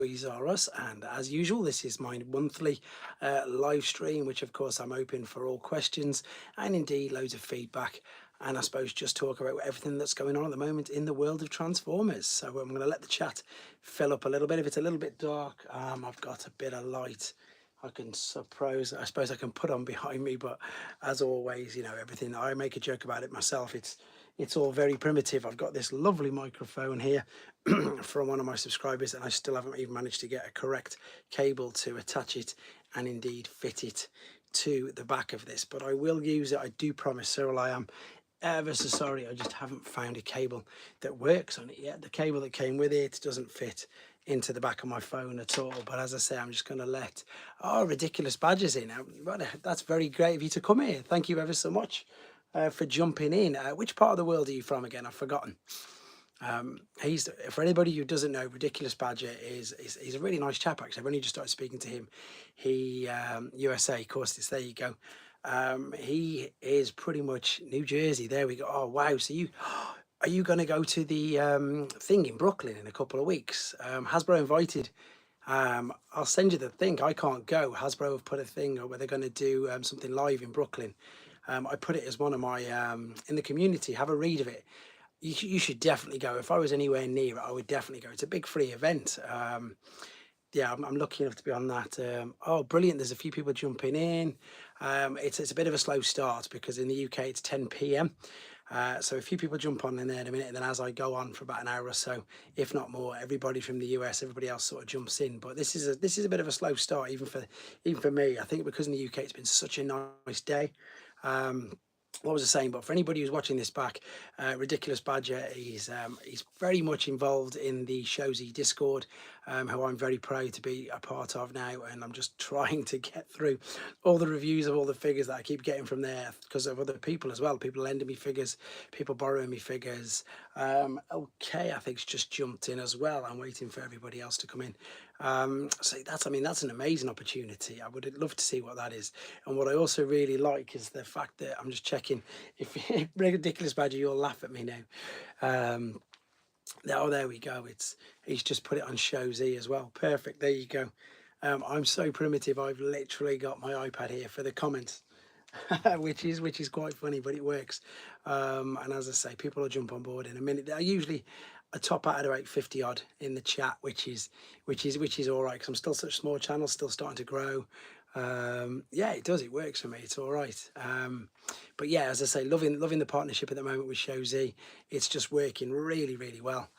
These are Russ, and as usual, this is my monthly live stream, which of course I'm open for all questions and indeed loads of feedback. And I suppose just talk about everything that's going on at the moment in the world of Transformers. So I'm going to let the chat fill up a little bit. If it's a little bit dark, I've got a bit of light I suppose I can put on behind me, but as always, you know, everything, I make a joke about it myself. It's all very primitive. I've got this lovely microphone here from one of my subscribers, and I still haven't even managed to get a correct cable to attach it and indeed fit it to the back of this, but I will use it. I do promise, Cyril. I am ever so sorry, I just haven't found a cable that works on it yet. The cable that came with it doesn't fit into the back of my phone at all, but as I say, I'm just going to let Ridiculous Badgers in. That's very great of you to come here. Thank you ever so much for jumping in. Which part of the world are you from again? I've forgotten. He's, for anybody who doesn't know, Ridiculous Badger he's a really nice chap. Actually, I've only just started speaking to him. He USA, of course, there you go. He is pretty much New Jersey. There we go. Oh wow! So you are you going to go to the thing in Brooklyn in a couple of weeks? Hasbro invited. I'll send you the thing. I can't go. Hasbro have put a thing where they're going to do something live in Brooklyn. I put it as one of my in the community. Have a read of it. You should definitely go. If I was anywhere near it, I would definitely go. It's a big free event. Yeah, I'm lucky enough to be on that. Oh, brilliant. There's a few people jumping in. It's a bit of a slow start because in the UK it's 10 p.m. So a few people jump on in there in a minute, and then as I go on for about an hour or so, if not more, everybody from the US, everybody else sort of jumps in. But this is a bit of a slow start, even for me. I think because in the UK it's been such a nice day. What was I saying? But for anybody who's watching this back, Ridiculous Badger, he's very much involved in the Showzy Discord, who I'm very proud to be a part of now, and I'm just trying to get through all the reviews of all the figures that I keep getting from there because of other people as well. People lending me figures, people borrowing me figures. Okay, I think it's just jumped in as well. I'm waiting for everybody else to come in. So that's an amazing opportunity. I would love to see what that is. And what I also really like is the fact that I'm just checking if Ridiculous Badger, you'll laugh at me now. Oh, there we go. He's just put it on Show Z as well. Perfect. There you go. I'm so primitive. I've literally got my iPad here for the comments. which is quite funny, but it works. And as I say, people will jump on board in a minute. I usually top out at about 50 odd in the chat, which is all right because I'm still such a small channel, still starting to grow. Yeah, it works for me. It's all right. But yeah, as I say, loving the partnership at the moment with Show Z. It's just working really well.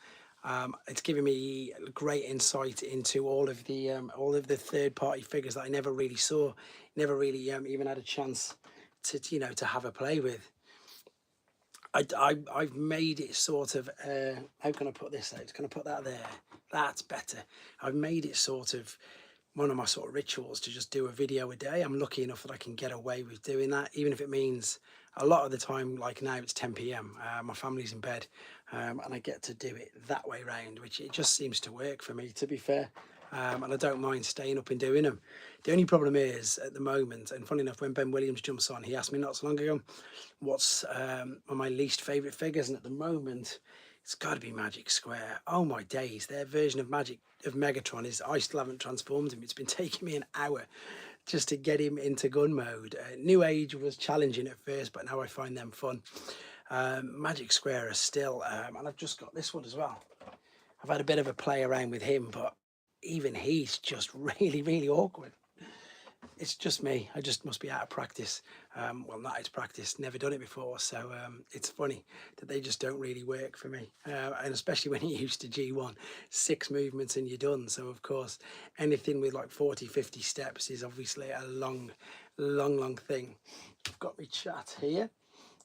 It's giving me great insight into all of the third-party figures that I never really saw, never really even had a chance to to have a play with. I've made it sort of how can I put this out? Can I put that there? That's better. I've made it sort of one of my sort of rituals to just do a video a day. I'm lucky enough that I can get away with doing that, even if it means a lot of the time, like now it's 10 p.m. My family's in bed, and I get to do it that way round, which it just seems to work for me, to be fair. And I don't mind staying up and doing them. The only problem is at the moment, and funny enough, when Ben Williams jumps on, he asked me not so long ago, what's one of my least favourite figures, and at the moment, it's got to be Magic Square. Oh my days, their version of Megatron is, I still haven't transformed him. It's been taking me an hour just to get him into gun mode. New Age was challenging at first, but now I find them fun. Magic Square is still, and I've just got this one as well. I've had a bit of a play around with him, but even he's just really awkward. It's just me. I just must be out of practice. Well, not out of practice, never done it before. So it's funny that they just don't really work for me. And especially when you're used to G1, 6 movements and you're done. So of course, anything with like 40, 50 steps is obviously a long thing. I've got my chat here.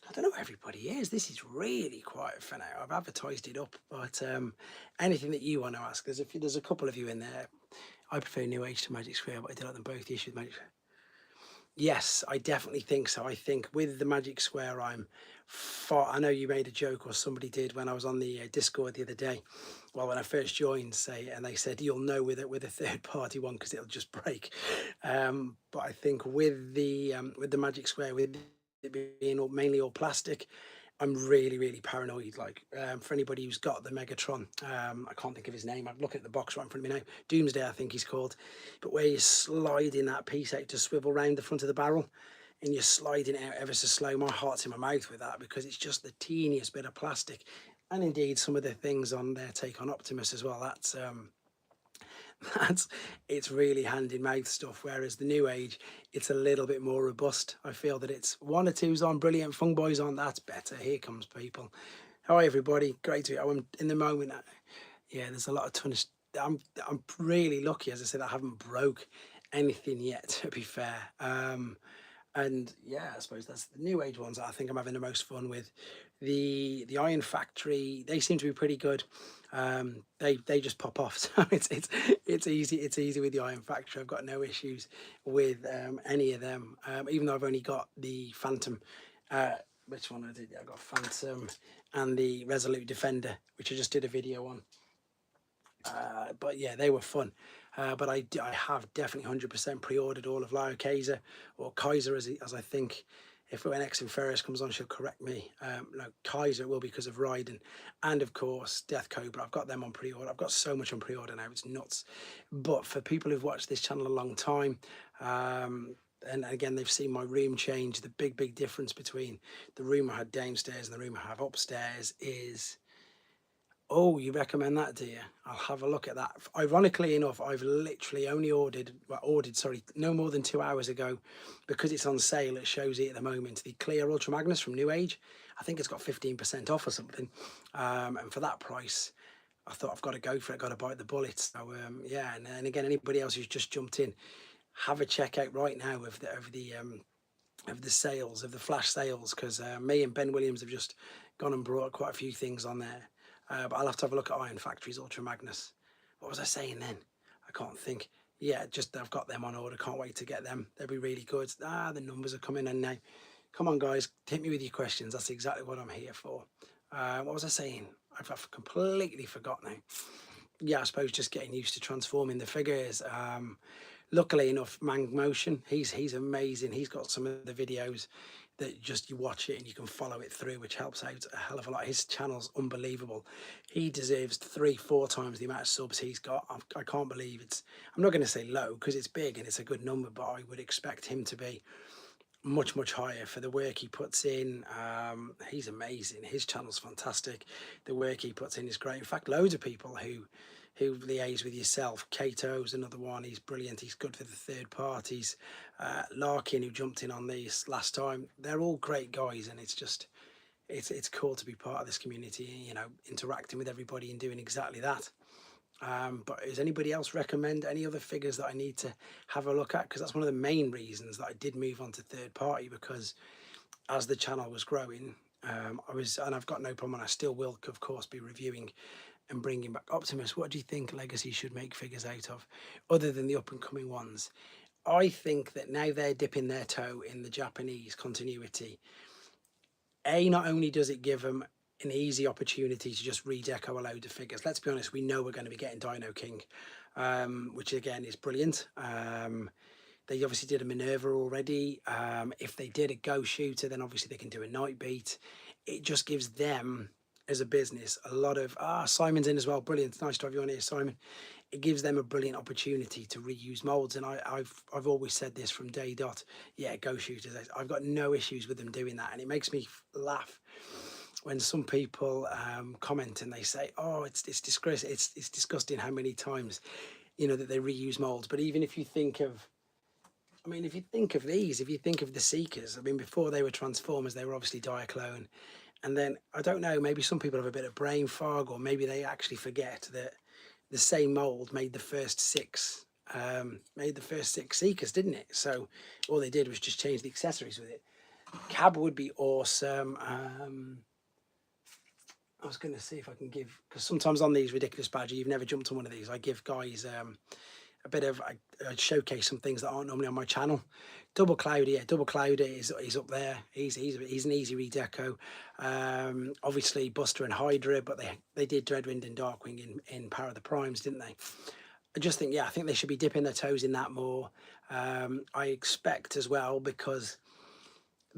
I don't know where everybody is. This is really quiet for now. I've advertised it up, but anything that you want to ask, there's a couple of you in there. I prefer New Age to Magic Square, but I did like them both. The issue with Magic Square. Yes, I definitely think so. I think with the Magic Square, I'm far. I know you made a joke, or somebody did when I was on the Discord the other day. Well, when I first joined, and they said you'll know with a third party one because it'll just break. But I think with the Magic Square, with it being mainly all plastic, I'm really, really paranoid. Like, for anybody who's got the Megatron, I can't think of his name. I'd look at the box right in front of me now. Doomsday, I think he's called. But where you're sliding that piece out to swivel round the front of the barrel, and you're sliding it out ever so slow. My heart's in my mouth with that, because it's just the teeniest bit of plastic. And indeed, some of the things on their take on Optimus as well. That's it's really hand in mouth stuff. Whereas the new age, it's a little bit more robust. I feel that it's one or two's on brilliant, Fung Boy's on, that's better. Here comes people. Hi everybody, great to be. I'm in the moment. Yeah, there's a lot of tonnage. I'm really lucky, as I said, I haven't broke anything yet. To be fair, and yeah, I suppose that's the new age ones that I think I'm having the most fun with. The Iron Factory, they seem to be pretty good. They just pop off, so it's easy. It's easy with the Iron Factory. I've got no issues with any of them. Even though I've only got the Phantom. Which one I did? I got Phantom and the Resolute Defender, which I just did a video on. But yeah, they were fun. But I have definitely 100% pre-ordered all of Lio Kaiser, or Kaiser as I think. If when X and Ferris comes on, she'll correct me. No, Kaiser will, because of Raiden, and of course Death Cobra. I've got them on pre-order. I've got so much on pre-order now, it's nuts. But for people who've watched this channel a long time, and again, they've seen my room change. The big difference between the room I had downstairs and the room I have upstairs is... Oh, you recommend that, do you? I'll have a look at that. Ironically enough, I've literally only ordered, sorry, no more than 2 hours ago, because it's on sale. It shows it at the moment. The Clear Ultra Magnus from New Age. I think it's got 15% off or something. And for that price, I thought I've got to go for it. Got to bite the bullet. So yeah, and again, anybody else who's just jumped in, have a check out right now of the sales, of the flash sales, because me and Ben Williams have just gone and brought quite a few things on there. But I'll have to have a look at Iron Factory's Ultra Magnus. What was I saying then? I can't think. Yeah, just I've got them on order. Can't wait to get them. They'll be really good. The numbers are coming in now. Come on, guys. Hit me with your questions. That's exactly what I'm here for. What was I saying? I've completely forgot now. Yeah, I suppose just getting used to transforming the figures. Luckily enough, Mang Motion, he's amazing. He's got some of the videos that just you watch it and you can follow it through, which helps out a hell of a lot. His channel's unbelievable. He deserves 3-4 times the amount of subs he's got. I can't believe it's... I'm not going to say low, because it's big and it's a good number, but I would expect him to be much higher for the work he puts in. He's amazing. His channel's fantastic. The work he puts in is great. In fact, loads of people who liaise with yourself. Kato's another one. He's brilliant. He's good for the third parties. Larkin, who jumped in on these last time. They're all great guys, and it's just it's cool to be part of this community, you know, interacting with everybody and doing exactly that. But does anybody else recommend any other figures that I need to have a look at? Because that's one of the main reasons that I did move on to third party, because as the channel was growing, and I've got no problem, and I still will, of course, be reviewing and bringing back Optimus. What do you think Legacy should make figures out of, other than the up and coming ones? I think that now they're dipping their toe in the Japanese continuity. Not only does it give them an easy opportunity to just redeco a load of figures. Let's be honest, we know we're going to be getting Dino King, which again is brilliant. They obviously did a Minerva already. If they did a Go Shooter, then obviously they can do a Night Beat. It just gives them, as a business, a lot of... Simon's in as well. Brilliant. Nice to have you on here, Simon. It gives them a brilliant opportunity to reuse molds, and I've always said this from day dot. Yeah, Go Shooters, I've got no issues with them doing that, and it makes me laugh when some people comment and they say, "Oh, it's disgrace, it's disgusting how many times, you know, that they reuse molds." But even if you think of... I mean, if you think of these, if you think of the Seekers, I mean, before they were Transformers, they were obviously Diaclone. And then, I don't know, maybe some people have a bit of brain fog, or maybe they actually forget that the same mold made the first six Seekers, didn't it? So all they did was just change the accessories with it. Cab would be awesome. I was going to see if I can give, because sometimes on these ridiculous badges, you've never jumped on one of these, I give guys a bit of... I showcase some things that aren't normally on my channel. Double Cloudy, yeah, Double Cloudy is up there. He's an easy redeco. Obviously Buster and Hydra, but they did Dreadwind and Darkwing in Power of the Primes, didn't they? I just think, yeah, I think they should be dipping their toes in that more. I expect as well, because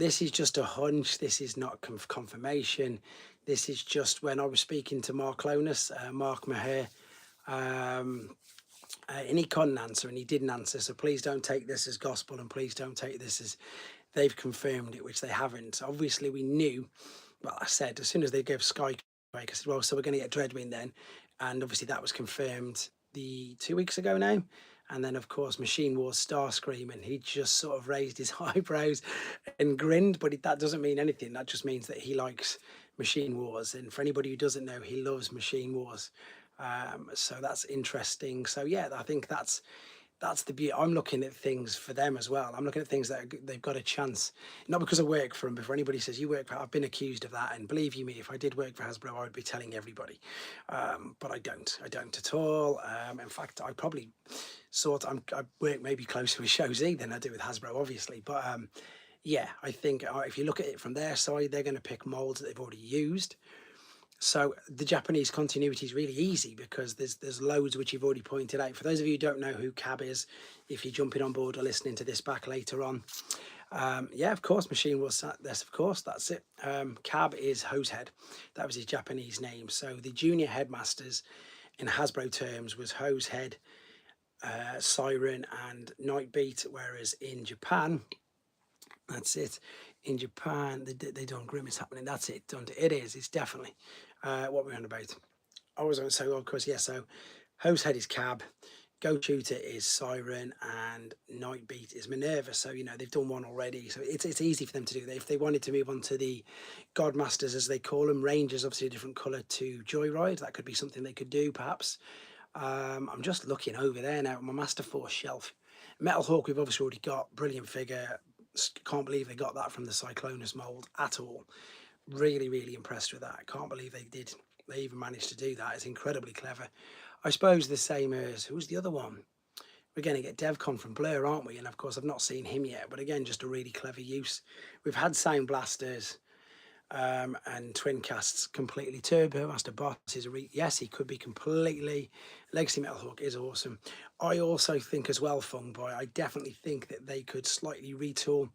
this is just a hunch. This is not confirmation. This is just when I was speaking to Mark Lonus, Mark Maher, and he couldn't answer, and he didn't answer. So please don't take this as gospel, and please don't take this as they've confirmed it, which they haven't. Obviously, we knew. Well, I said as soon as they gave Sky, I said, well, so we're going to get Dreadwind then, and obviously that was confirmed the 2 weeks ago now. And then, of course, Machine Wars Starscream, and he just sort of raised his eyebrows and grinned, but that doesn't mean anything. That just means that he likes Machine Wars. And for anybody who doesn't know, he loves Machine Wars. So that's interesting. So yeah, I think that's the beauty. I'm looking at things for them as well. I'm looking at things that they've got a chance, not because I work for them. Before anybody says you work for, I've been accused of that, and believe you me, if I did work for Hasbro, I would be telling everybody. But I don't at all. In fact, I probably I work maybe closer with Show Z than I do with Hasbro, obviously. But yeah, I think if you look at it from their side, they're going to pick molds that they've already used. So the Japanese continuity is really easy because there's loads which you've already pointed out. For those of you who don't know who Cab is, if you're jumping on board or listening to this back later on, yeah, of course, Machine was this, of course, that's it. Cab is Hosehead. That was his Japanese name. So the junior headmasters in Hasbro terms was Hosehead, Siren, and Nightbeat, whereas in Japan, that's it. In Japan, they done Grim is happening. That's it. Done. It is. It's definitely what we're on about. I was going to say, well, of course, yeah. So, Hosehead is Cab, Go Shooter is Siren, and Nightbeat is Minerva. So they've done one already. So it's easy for them to do that. If they wanted to move on to the Godmasters, as they call them, Rangers, obviously a different colour to Joyride. That could be something they could do, perhaps. I'm just looking over there now at my Master Force shelf. Metal Hawk, we've obviously already got. Brilliant figure. Can't believe they got that from the Cyclonus mold at all. Really, really impressed with that. I can't believe they even managed to do that. It's incredibly clever. I suppose the same as, who's the other one? We're going to get Devcon from Blur, aren't we? And of course, I've not seen him yet, but again, just a really clever use. We've had Sound Blasters and Twin Casts completely. Turbo Master Boss is yes, he could be completely. Legacy Metal Hawk is awesome. I also think as well, Fungboy, I definitely think that they could slightly retool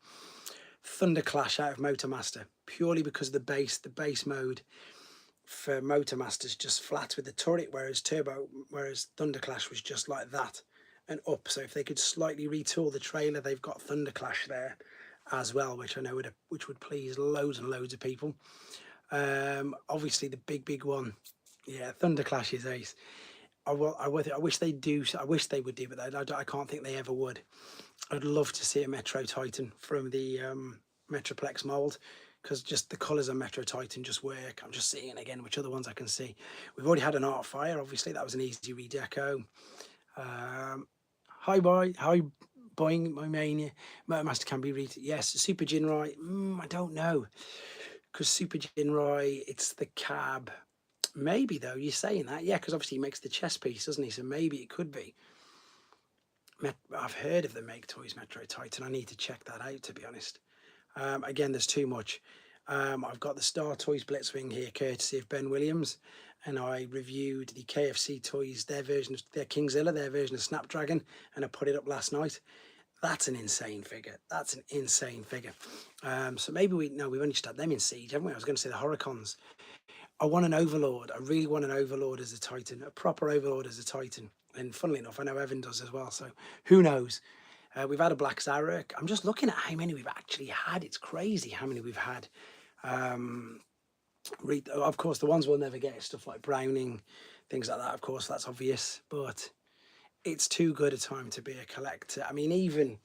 Thunder Clash out of Motormaster, purely because the base mode for Motormaster is just flat with the turret, whereas Thunder Clash was just like that and up. So if they could slightly retool the trailer, they've got Thunder Clash there as well, which I know would please loads and loads of people. Obviously the big one, yeah, Thunder Clash is ace. I wish they do. I wish they would do, but I can't think they ever would. I'd love to see a Metro Titan from the Metroplex mold, because just the colours of Metro Titan just work. I'm just seeing again which other ones I can see. We've already had an Art Fire, obviously that was an easy redeco. Hi Boing, my mania. Motormaster can be read. Yes, Super Jinrai. I don't know, because Super Jinrai, it's the Cab. Maybe though, you're saying that, yeah, because obviously he makes the chess piece, doesn't he? So maybe it could be. I've heard of the Make Toys Metro Titan. I need to check that out, to be honest. Again, there's too much. I've got the Star Toys Blitzwing here, courtesy of Ben Williams, and I reviewed the KFC Toys, their Kingzilla, their version of Snapdragon, and I put it up last night. That's an insane figure. That's an insane figure. So maybe we've only just had them in Siege, haven't we? I was going to say the Horicons. I want an Overlord. I really want an Overlord as a Titan, a proper Overlord as a Titan. And funnily enough, I know Evan does as well. So who knows? We've had a Black Zarek. I'm just looking at how many we've actually had. It's crazy how many we've had. Of course, the ones we'll never get is stuff like Browning, things like that. Of course, that's obvious. But it's too good a time to be a collector. I mean, even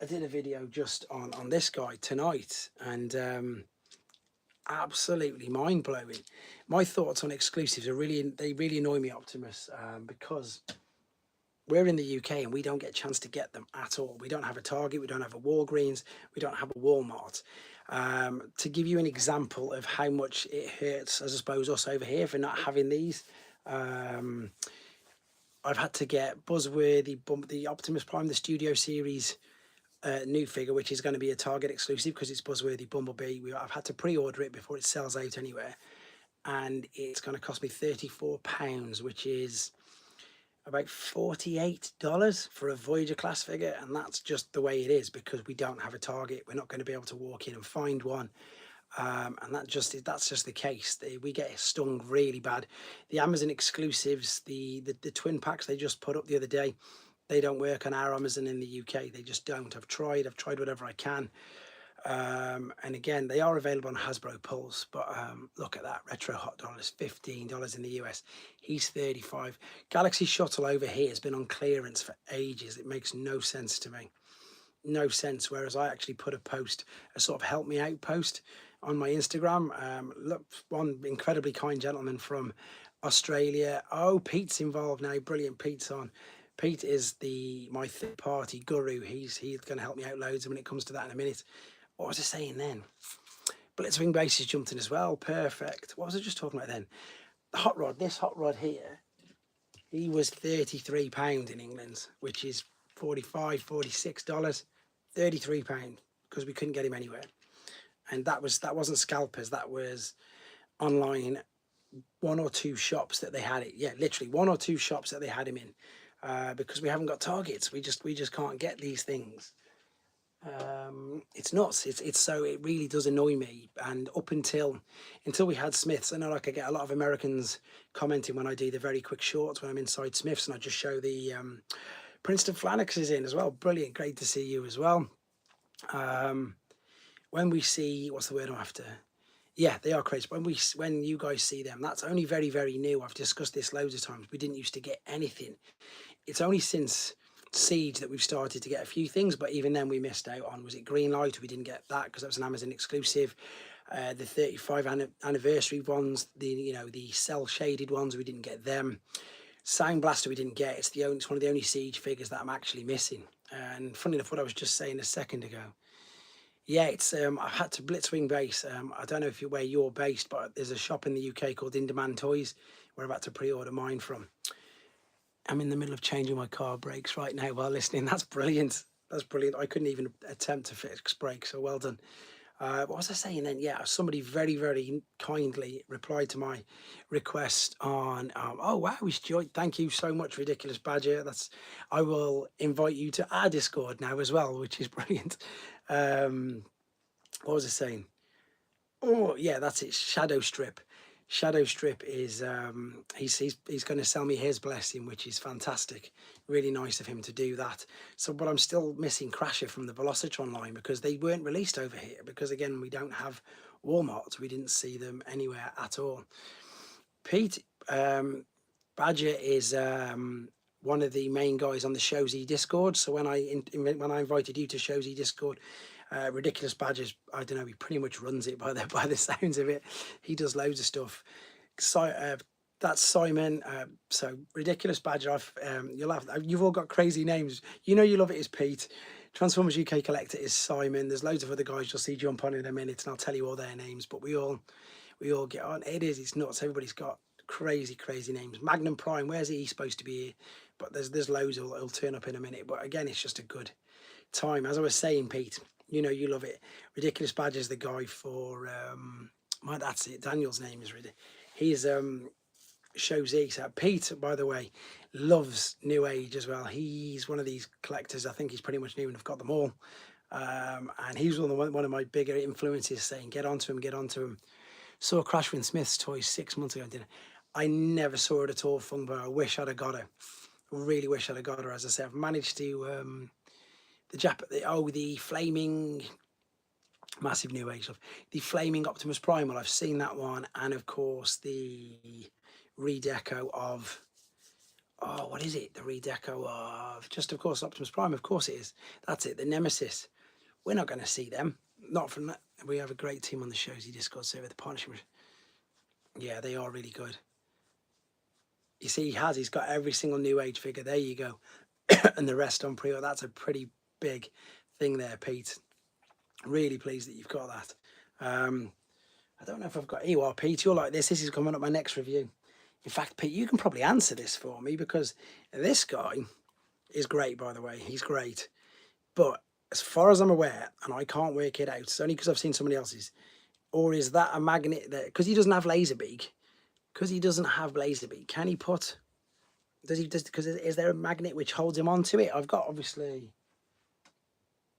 I did a video just on this guy tonight, and absolutely mind-blowing. My thoughts on exclusives are they really annoy me, Optimus, because we're in the UK and we don't get a chance to get them at all. We don't have a Target, we don't have a Walgreens, we don't have a Walmart. To give you an example of how much it hurts, I suppose, us over here for not having these, I've had to get Buzzworthy, the Optimus Prime, the Studio Series new figure, which is going to be a Target exclusive because it's Buzzworthy Bumblebee. I've had to pre-order it before it sells out anywhere, and it's going to cost me £34, which is about $48 for a Voyager class figure, and that's just the way it is because we don't have a target. We're not going to be able to walk in and find one. And that's just the case. We get stung really bad. The Amazon exclusives, the twin packs they just put up the other day, they don't work on our Amazon in the UK. They just don't. I've tried whatever I can. And again, they are available on Hasbro Pulse, but look at that. Retro Hot Dollars, $15 in the US. He's 35. Galaxy Shuttle over here has been on clearance for ages. It makes no sense to me. No sense. Whereas I actually put a sort of help me out post on my Instagram. Look, one incredibly kind gentleman from Australia. Oh, Pete's involved now. Brilliant. Pete's on. Pete is my third party guru. He's going to help me out loads. And when it comes to that in a minute. What was I saying then? Blitzwing bases jumped in as well. Perfect. What was I just talking about then? The hot rod. This hot rod here, he was £33 in England, which is $45, $46. £33 because we couldn't get him anywhere. And that wasn't scalpers. That was online, one or two shops that they had it. Yeah, literally one or two shops that they had him in, because we haven't got targets. We just can't get these things. It's nuts. It's so it really does annoy me. And up until we had Smiths, I know like I get a lot of Americans commenting when I do the very quick shorts when I'm inside Smiths and I just show the Princeton Flannix is in as well. Brilliant, great to see you as well. When we see, what's the word I'm after? Yeah, they are crazy. When you guys see them, that's only very, very new. I've discussed this loads of times. We didn't used to get anything. It's only since Siege that we've started to get a few things, but even then we missed out on, was it Greenlight? We didn't get that because that was an Amazon exclusive. The 35 anniversary ones, the cell shaded ones, we didn't get them. Sound Blaster we didn't get. It's one of the only Siege figures that I'm actually missing. And funny enough, what I was just saying a second ago. Yeah, it's I had to Blitzwing base. I don't know where you're based, but there's a shop in the UK called In Demand Toys where I'm about to pre-order mine from. I'm in the middle of changing my car brakes right now while listening. That's brilliant. That's brilliant. I couldn't even attempt to fix brakes, so well done. What was I saying then? Yeah, somebody very, very kindly replied to my request on, oh wow, thank you so much, Ridiculous Badger. I will invite you to our Discord now as well, which is brilliant. What was I saying? Oh yeah, that's it. Shadow Strip. Shadow Strip is he's going to sell me his blessing, which is fantastic. Really nice of him to do that. So, but I'm still missing Crasher from the Velocitron line because they weren't released over here. Because again, we don't have Walmart. We didn't see them anywhere at all. Pete Badger is one of the main guys on the Showsy Discord. So when I invited you to Showsy Discord, Ridiculous Badgers, I don't know, he pretty much runs it by the sounds of it. He does loads of stuff. So that's Simon. So Ridiculous Badger, you've all got crazy names. You love it is Pete. Transformers UK Collector is Simon. There's loads of other guys you'll see jump on in a minute and I'll tell you all their names, but we all get on. It's nuts. Everybody's got crazy names. Magnum Prime, where's he supposed to be here? But there's loads that'll turn up in a minute. But again, it's just a good time. As I was saying, Pete, you love it. Ridiculous Badger is the guy for that's it. Daniel's name is he's Showsy. So Pete, by the way, loves New Age as well. He's one of these collectors. I think he's pretty much new and I've got them all. And he's one of my bigger influences, saying get onto him. Saw Crashwind Smith's toys 6 months ago. I never saw it at all, Fungbo. I wish I'd have got her. Really wish I'd have got her. As I said, I've managed to the flaming massive New Age stuff. The flaming Optimus Primal. I've seen that one, and of course the redeco of what is it? The redeco of just of course Optimus Prime. Of course it is. That's it. The Nemesis. We're not going to see them. Not from that. We have a great team on the Showsy Discord server. The partnership. Yeah, they are really good. You see, he's got every single New Age figure. There you go. And the rest on pre-order. That's a pretty big thing there, Pete. Really pleased that you've got that. I don't know if I've got you are, Pete. You're like this. This is coming up my next review. In fact, Pete, you can probably answer this for me because this guy is great, by the way. He's great. But as far as I'm aware, and I can't work it out, it's only because I've seen somebody else's, or is that a magnet that, because he doesn't have Laserbeak, can he put Because is there a magnet which holds him onto it? I've got, obviously,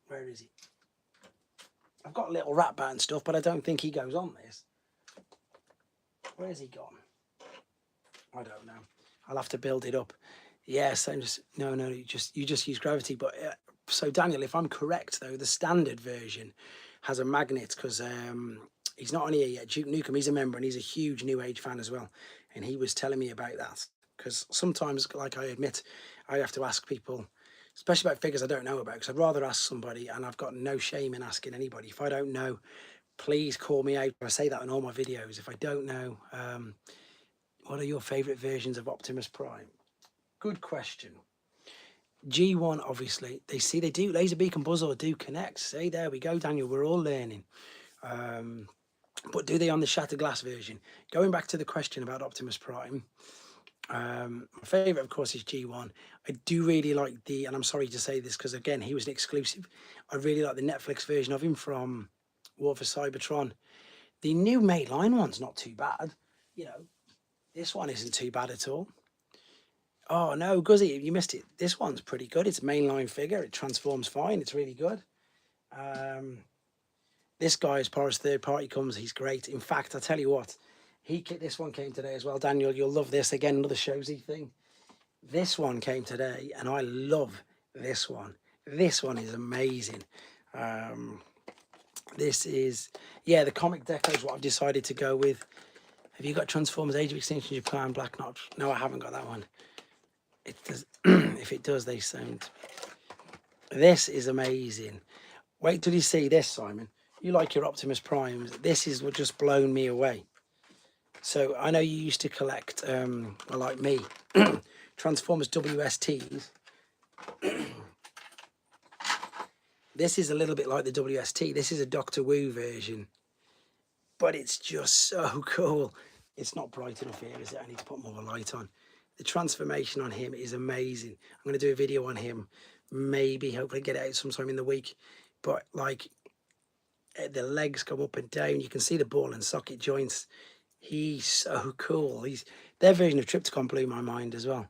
where is he? I've got a little rat bat and stuff, but I don't think he goes on this. Where's he gone? I don't know. I'll have to build it up. Yes, I'm just, no, you just use gravity. But so Daniel, if I'm correct though, the standard version has a magnet, because he's not only a Duke Nukem, he's a member, and he's a huge New Age fan as well. And he was telling me about that, because sometimes, like I admit, I have to ask people, especially about figures I don't know about, because I'd rather ask somebody, and I've got no shame in asking anybody. If I don't know, please call me out. I say that in all my videos. If I don't know, what are your favourite versions of Optimus Prime? Good question. G1, obviously, they do, Laserbeak and Buzzsaw do connect. See, there we go, Daniel, we're all learning. But do they on the Shattered Glass version? Going back to the question about Optimus Prime, my favourite, of course, is G1. I do really like and I'm sorry to say this, because, again, he was an exclusive. I really like the Netflix version of him from War for Cybertron. The new mainline one's not too bad. You know, this one isn't too bad at all. Oh, no, Guzzy, you missed it. This one's pretty good. It's a mainline figure. It transforms fine. It's really good. This guy, as far as third party comes, he's great. In fact, I tell you what, this one came today as well. Daniel, you'll love this. Again, another Showsy thing. This one came today, and I love this one. This one is amazing. This is, yeah, the comic deco is what I've decided to go with. Have you got Transformers Age of Extinction Japan Black Notch? No, I haven't got that one. It does. If it does, they sound. This is amazing. Wait till you see this, Simon. You like your Optimus Primes. This is what just blown me away. So I know you used to collect, like me, Transformers WSTs. This is a little bit like the WST. This is a Doctor Wu version, but it's just so cool. It's not bright enough here, is it? I need to put more light on. The transformation on him is amazing. I'm going to do a video on him, maybe, hopefully get it out sometime in the week. But like, the legs go up and down. You can see the ball and socket joints. He's so cool. Their version of Triptychon blew my mind as well.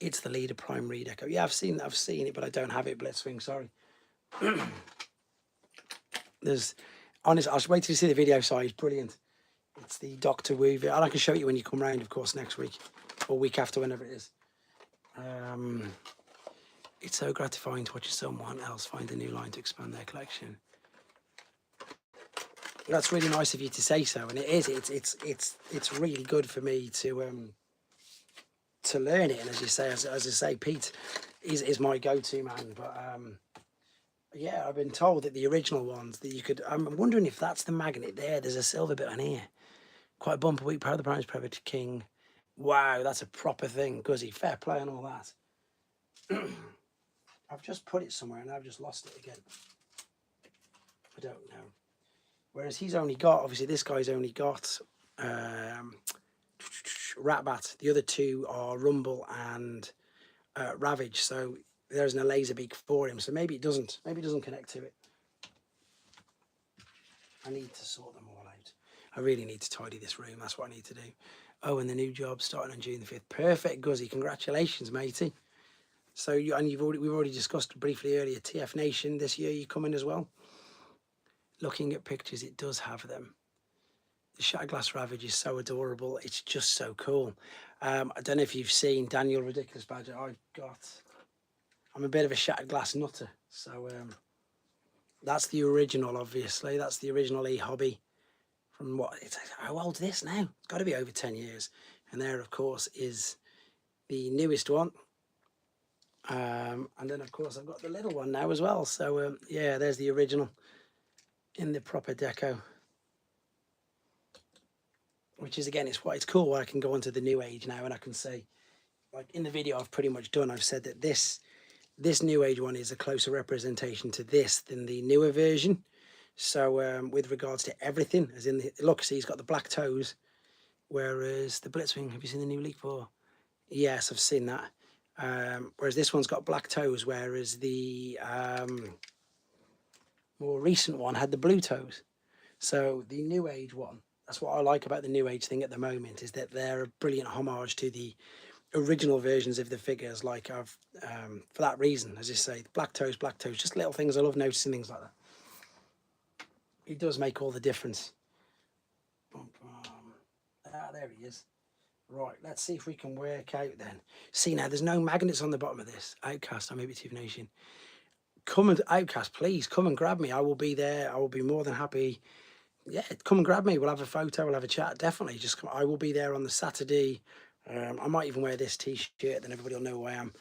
It's the Leader Prime redeco. Yeah, I've seen it, but I don't have it. Blitzwing, sorry. Honestly, I'll wait till you see the video size. Brilliant. It's the Doctor Wu. And I can show you when you come round, of course, next week or week after, whenever it is. It's so gratifying to watch someone else find a new line to expand their collection. That's really nice of you to say so, and it is. It's really good for me to learn it. And as you say, Pete is my go-to man. But yeah, I've been told that the original ones that you could. I'm wondering if that's the magnet there. There's a silver bit on here. Quite a bumper week. Power of the Primes, Predator King. Wow, that's a proper thing. Guzzy, fair play and all that. I've just put it somewhere and I've just lost it again. I don't know. Whereas he's only got, obviously this guy's only got Ratbat. The other two are Rumble and Ravage. So there isn't a Laserbeak for him. So maybe it doesn't connect to it. I need to sort them all out. I really need to tidy this room. That's what I need to do. Oh, and the new job starting on June the 5th. Perfect, Guzzy. Congratulations, matey. So we've already discussed briefly earlier, TF Nation this year, you coming as well? Looking at pictures, it does have them. The Shattered Glass Ravage is so adorable. It's just so cool. I don't know if you've seen Daniel Ridiculous Badger. I'm a bit of a Shattered Glass nutter. So that's the original, obviously. That's the original E-Hobby. From how old's this now? It's got to be over 10 years. And there, of course, is the newest one. And then, of course, I've got the little one now as well. So, yeah, there's the original in the proper deco. Which is, again, it's cool where I can go onto the new age now and I can say, like in the video I've pretty much done, I've said that this new age one is a closer representation to this than the newer version. So with regards to everything, as in, look, see, he's got the black toes, whereas the Blitzwing, have you seen the new League 4? Yes, I've seen that. Whereas this one's got black toes, whereas the more recent one had the blue toes. So the new age one, that's what I like about the new age thing at the moment, is that they're a brilliant homage to the original versions of the figures, like I've for that reason, as you say, black toes, just little things. I love noticing things like that. It does make all the difference. There he is. Right, let's see if we can work out then. See, now there's no magnets on the bottom of this. Outcast, I'm Tv Nation. Come and, Outcast, please, come and grab me. I will be there. I will be more than happy. Yeah, come and grab me. We'll have a photo, we'll have a chat. Definitely, just come. I will be there on the Saturday. I might even wear this t-shirt, then everybody will know who I am.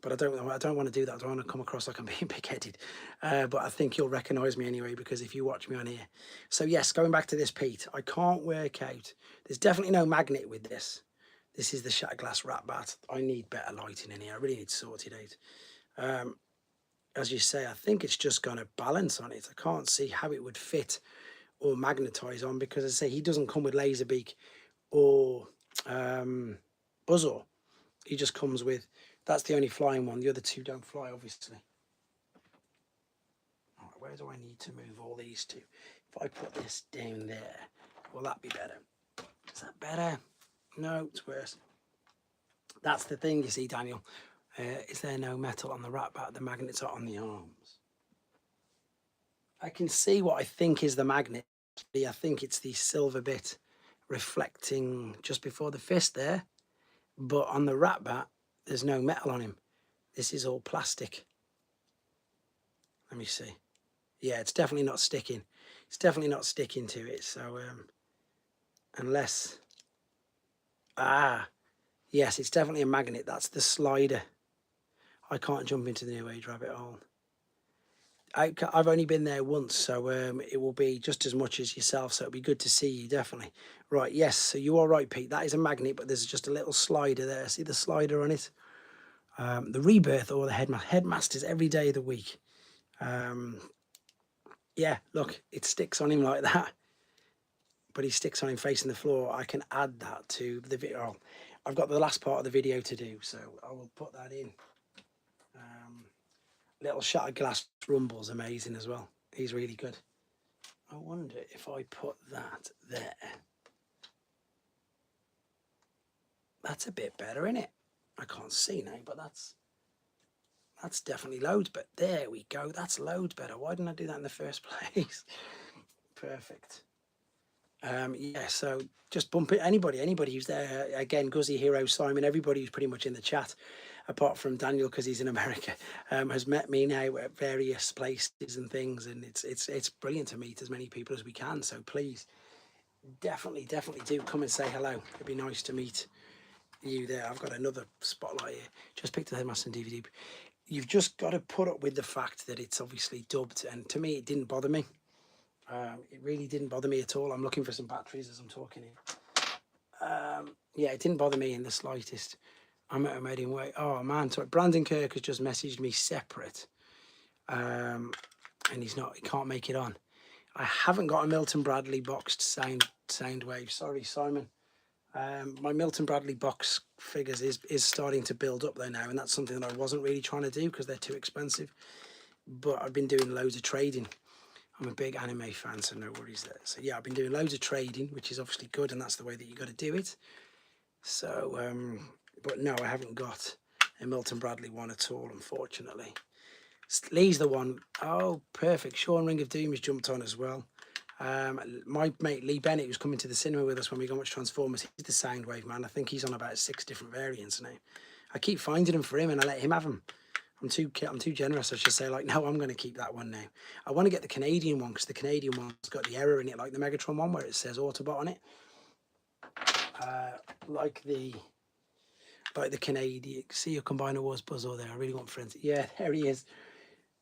But I don't want to do that. I don't want to come across like I'm being big-headed. But I think you'll recognise me anyway, because if you watch me on here. So yes, going back to this, Pete, I can't work out. There's definitely no magnet with this. This is the shattered glass rat bat. I need better lighting in here. I really need to sort it out. As you say, I think it's just going to balance on it. I can't see how it would fit or magnetise on, because as I say, he doesn't come with Laserbeak or Buzzsaw. He just comes with, that's the only flying one. The other two don't fly, obviously. All right, where do I need to move all these to? If I put this down there, will that be better? Is that better? No, it's worse. That's the thing, you see, Daniel. Is there no metal on the rat bat? The magnets are on the arms. I can see what I think is the magnet. I think it's the silver bit reflecting just before the fist there. But on the rat bat, there's no metal on him. This is all plastic. Let me see. Yeah, it's definitely not sticking. It's definitely not sticking to it. So, unless... yes, it's definitely a magnet. That's the slider. I can't jump into the New Age rabbit hole. I've only been there once, so it will be just as much as yourself, so it'll be good to see you, definitely. Right, yes, so you are right, Pete. That is a magnet, but there's just a little slider there. See the slider on it? The Rebirth or the Headmasters every day of the week. Yeah, look, it sticks on him like that, but he sticks on him facing the floor. I can add that to the video. I've got the last part of the video to do, so I will put that in. Little shattered glass rumble's amazing as well. He's really good. I wonder if I put that there. That's a bit better, isn't it? I can't see now, but that's definitely loads. But there we go. That's loads better. Why didn't I do that in the first place? Perfect. Yeah, so just bump it. Anybody who's there, again, Guzzy, Hero, Simon, everybody who's pretty much in the chat, apart from Daniel because he's in America, has met me now at various places and things, and it's brilliant to meet as many people as we can. So please, definitely do come and say hello. It'd be nice to meet you there. I've got another spotlight here. Just picked the Headmaster DVD. You've just got to put up with the fact that it's obviously dubbed, and to me, it didn't bother me. It really didn't bother me at all. I'm looking for some batteries as I'm talking here. Yeah, it didn't bother me in the slightest. I'm at a medium weight. Oh man, sorry. Brandon Kirk has just messaged me separate, and he can't make it on. I haven't got a Milton Bradley boxed sound wave. Sorry, Simon. My Milton Bradley box figures is starting to build up there now, and that's something that I wasn't really trying to do because they're too expensive. But I've been doing loads of trading. I'm a big anime fan, so no worries there. So yeah, I've been doing loads of trading, which is obviously good, and that's the way that you got to do it. So, but no, I haven't got a Milton Bradley one at all, unfortunately. Lee's the one. Oh, perfect. Sean Ring of Doom has jumped on as well. My mate Lee Bennett, who's coming to the cinema with us when we go watch Transformers, he's the Soundwave man. I think he's on about 6 different variants now. I keep finding them for him, and I let him have them. I'm too generous, I should say. Like, no, I'm going to keep that one now. I want to get the Canadian one because the Canadian one's got the error in it, like the Megatron one where it says Autobot on it. Like the Canadian. See your Combiner Wars Buzzsaw there. I really want friends. Yeah, there he is.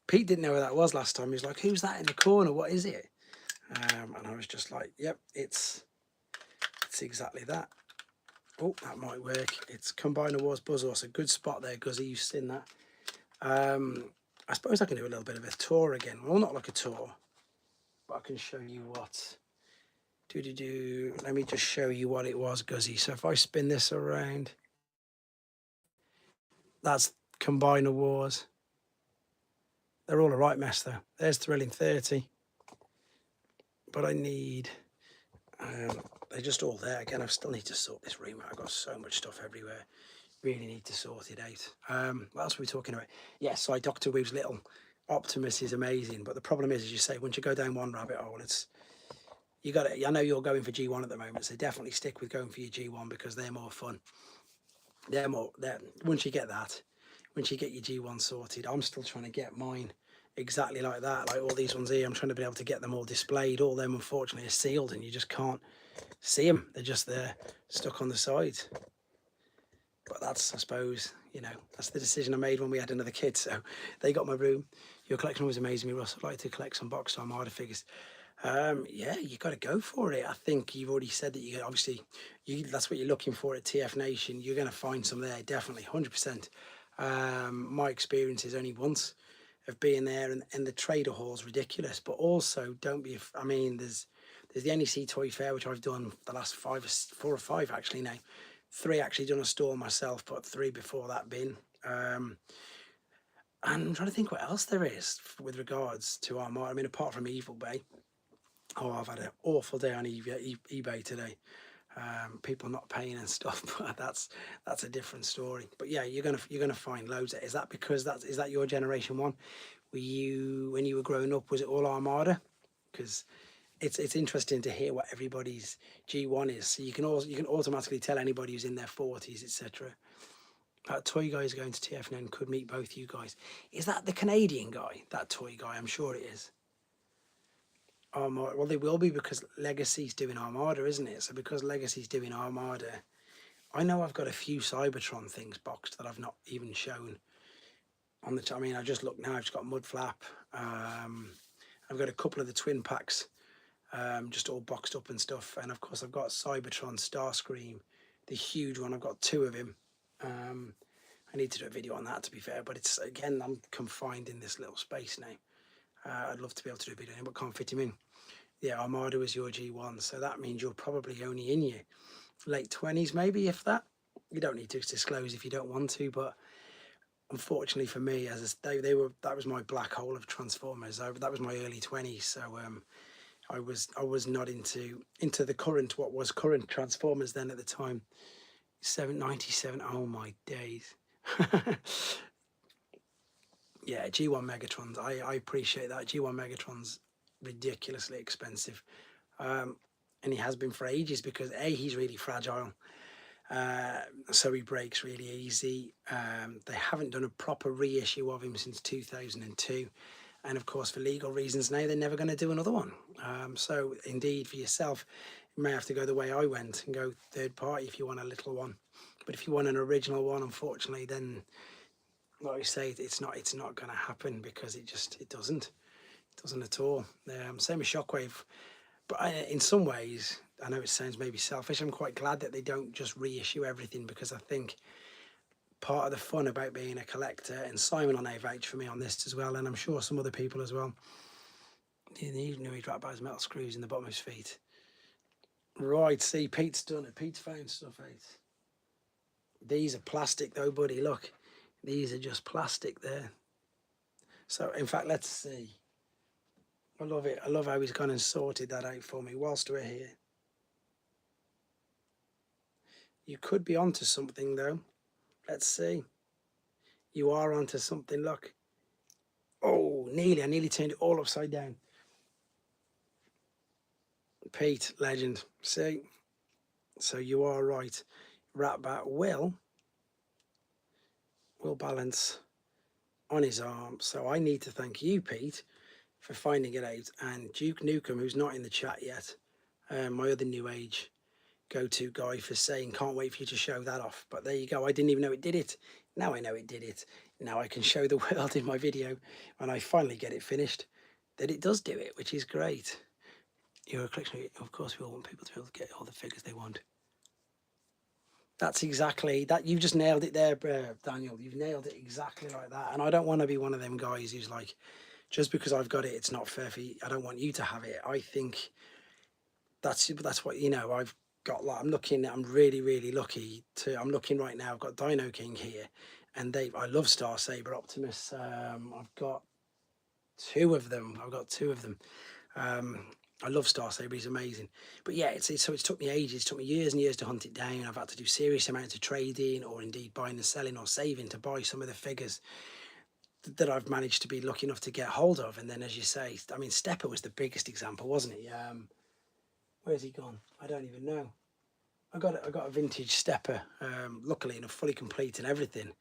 Pete didn't know who that was last time. He was like, "Who's that in the corner? What is it?" And I was just like, "Yep, it's exactly that." Oh, that might work. It's Combiner Wars Buzzsaw. It's a good spot there, Guzzy. You've seen that. I suppose I can do a little bit of a tour again. Well, not like a tour, but I can show you what. Let me just show you what it was, Guzzy. So if I spin this around, that's Combiner Wars. They're all a right mess though. There's Thrilling 30. But I need, they're just all there. Again, I still need to sort this room out. I've got so much stuff everywhere. Really need to sort it out. What else were we talking about? Yes, so Doctor Wu's little Optimus is amazing, but the problem is, as you say, once you go down one rabbit hole, it's you got to. I know you're going for G1 at the moment, so definitely stick with going for your G1 because they're more fun. They're more. They're, once you get that, once you get your G1 sorted, I'm still trying to get mine exactly like that. Like all these ones here, I'm trying to be able to get them all displayed. All them, unfortunately, are sealed, and you just can't see them. They're just there, stuck on the sides. But that's, I suppose, you know, that's the decision I made when we had another kid. So they got my room. Your collection was amazing, me, Russ. I'd like to collect some box Armada figures. Yeah, you got to go for it. I think you've already said that you obviously that's what you're looking for at TF Nation. You're going to find some there, definitely, 100%. My experience is only once of being there, and the trader hall's ridiculous. But also, don't be. I mean, there's the NEC Toy Fair, which I've done the last 4 or 5 actually now. 3 actually done a stall myself, but 3 before that been. And I'm trying to think what else there is with regards to Armada. I mean, apart from Evil Bay. Oh, I've had an awful day on eBay today. People not paying and stuff, but that's a different story. But yeah, you're gonna find loads. Is that because is that your generation one? Were you, when you were growing up, was it all Armada? Because it's interesting to hear what everybody's G1 is. So you can automatically tell anybody who's in their 40s, etc. That toy guy is going to TFN, could meet both you guys. Is that the Canadian guy? That toy guy? I'm sure it is. Armada. Well, they will be because Legacy's doing Armada, isn't it? So because Legacy's doing Armada, I know I've got a few Cybertron things boxed that I've not even shown on the. I mean, I just look now. I've just got Mudflap. I've got a couple of the twin packs, just all boxed up and stuff. And of course, I've got Cybertron Starscream, the huge one. I've got 2 of him. I need to do a video on that, to be fair. But it's, again, I'm confined in this little space now. I'd love to be able to do a video, but can't fit him in. Yeah, Armada is your G1, so that means you're probably only in your late 20s, maybe, if that. You don't need to disclose if you don't want to, but unfortunately for me, that was my black hole of Transformers. That was my early 20s, so I was not into the current, what was current Transformers then at the time. 97. Oh my days. Yeah, G1 Megatrons. I appreciate that. G1 Megatron's ridiculously expensive. And he has been for ages because A, he's really fragile. So he breaks really easy. They haven't done a proper reissue of him since 2002. And of course, for legal reasons now, they're never going to do another one. So indeed, for yourself, you may have to go the way I went and go third party if you want a little one. But if you want an original one, unfortunately, then like I say, it's not going to happen because it doesn't at all. Same as Shockwave, but in some ways, I know it sounds maybe selfish. I'm quite glad that they don't just reissue everything, because I think part of the fun about being a collector, and Simon on vouch for me on this as well, and I'm sure some other people as well. He knew he'd wrapped by his metal screws in the bottom of his feet. Right, see, Pete's done it. Pete's found stuff out. These are plastic though, buddy. Look. These are just plastic there. So, in fact, let's see. I love it. I love how he's gone and sorted that out for me whilst we're here. You could be onto something, though. Let's see. You are onto something, look. Oh, nearly. I nearly turned it all upside down. Pete, legend. See? So you are right. Ratbat will balance on his arm. So I need to thank you, Pete, for finding it out. And Duke Nukem, who's not in the chat yet, my other new age go-to guy, for saying can't wait for you to show that off. But there you go. I didn't even know it did it. Now I know it did it. Now I can show the world in my video when I finally get it finished that it does do it, which is great. You're a collection. Of course, we all want people to be able to get all the figures they want. That's exactly that. You've just nailed it there, Daniel. You've nailed it exactly like that. And I don't want to be one of them guys who's like, just because I've got it, it's not fair for you. I don't want you to have it. I think that's what, you know, I've got. Like, I'm really lucky to. I'm looking right now. I've got Dino King here, and I love Star Saber Optimus. I've got 2 of them. I love Star Saber, he's amazing. But yeah, so it's took me ages, it took me years and years to hunt it down. I've had to do serious amounts of trading, or indeed buying and selling or saving to buy some of the figures that I've managed to be lucky enough to get hold of. And then, as you say, I mean, Stepper was the biggest example, wasn't he? Where's he gone? I don't even know. I got a vintage Stepper, luckily enough, fully complete and everything.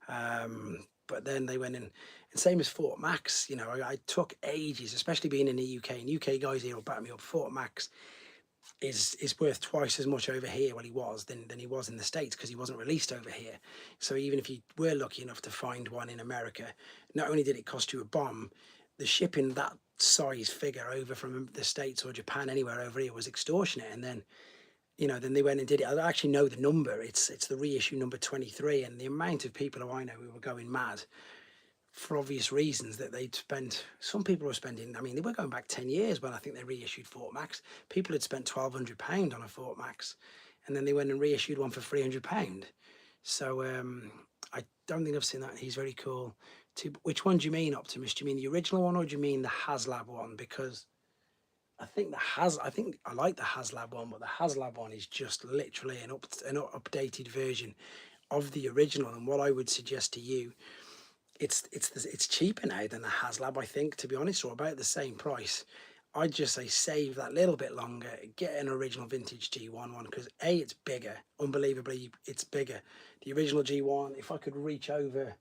But then they went in, and same as Fort Max, you know, I took ages, especially being in the UK, and UK guys here will back me up. Fort Max is worth twice as much over here, well, he was, than he was in the States, because he wasn't released over here. So even if you were lucky enough to find one in America, not only did it cost you a bomb, the shipping that size figure over from the States or Japan, anywhere over here, was extortionate. And then, you know, then they went and did it. I actually know the number. It's the reissue number 23, and the amount of people who I know who were going mad for obvious reasons that they'd spent. Some people were spending, I mean, they were going back 10 years when I think they reissued Fort Max. People had spent £1,200 on a Fort Max, and then they went and reissued one for £300. So I don't think I've seen that. He's very cool. Which one do you mean, Optimus? Do you mean the original one, or do you mean the HasLab one? Because I think I like the HasLab one, but the HasLab one is just literally an updated version of the original. And what I would suggest to you, it's cheaper now than the HasLab, I think, to be honest, or about the same price. I'd just say save that little bit longer, get an original vintage G1 one, because A, it's bigger, unbelievably it's bigger. The original G1, if I could reach over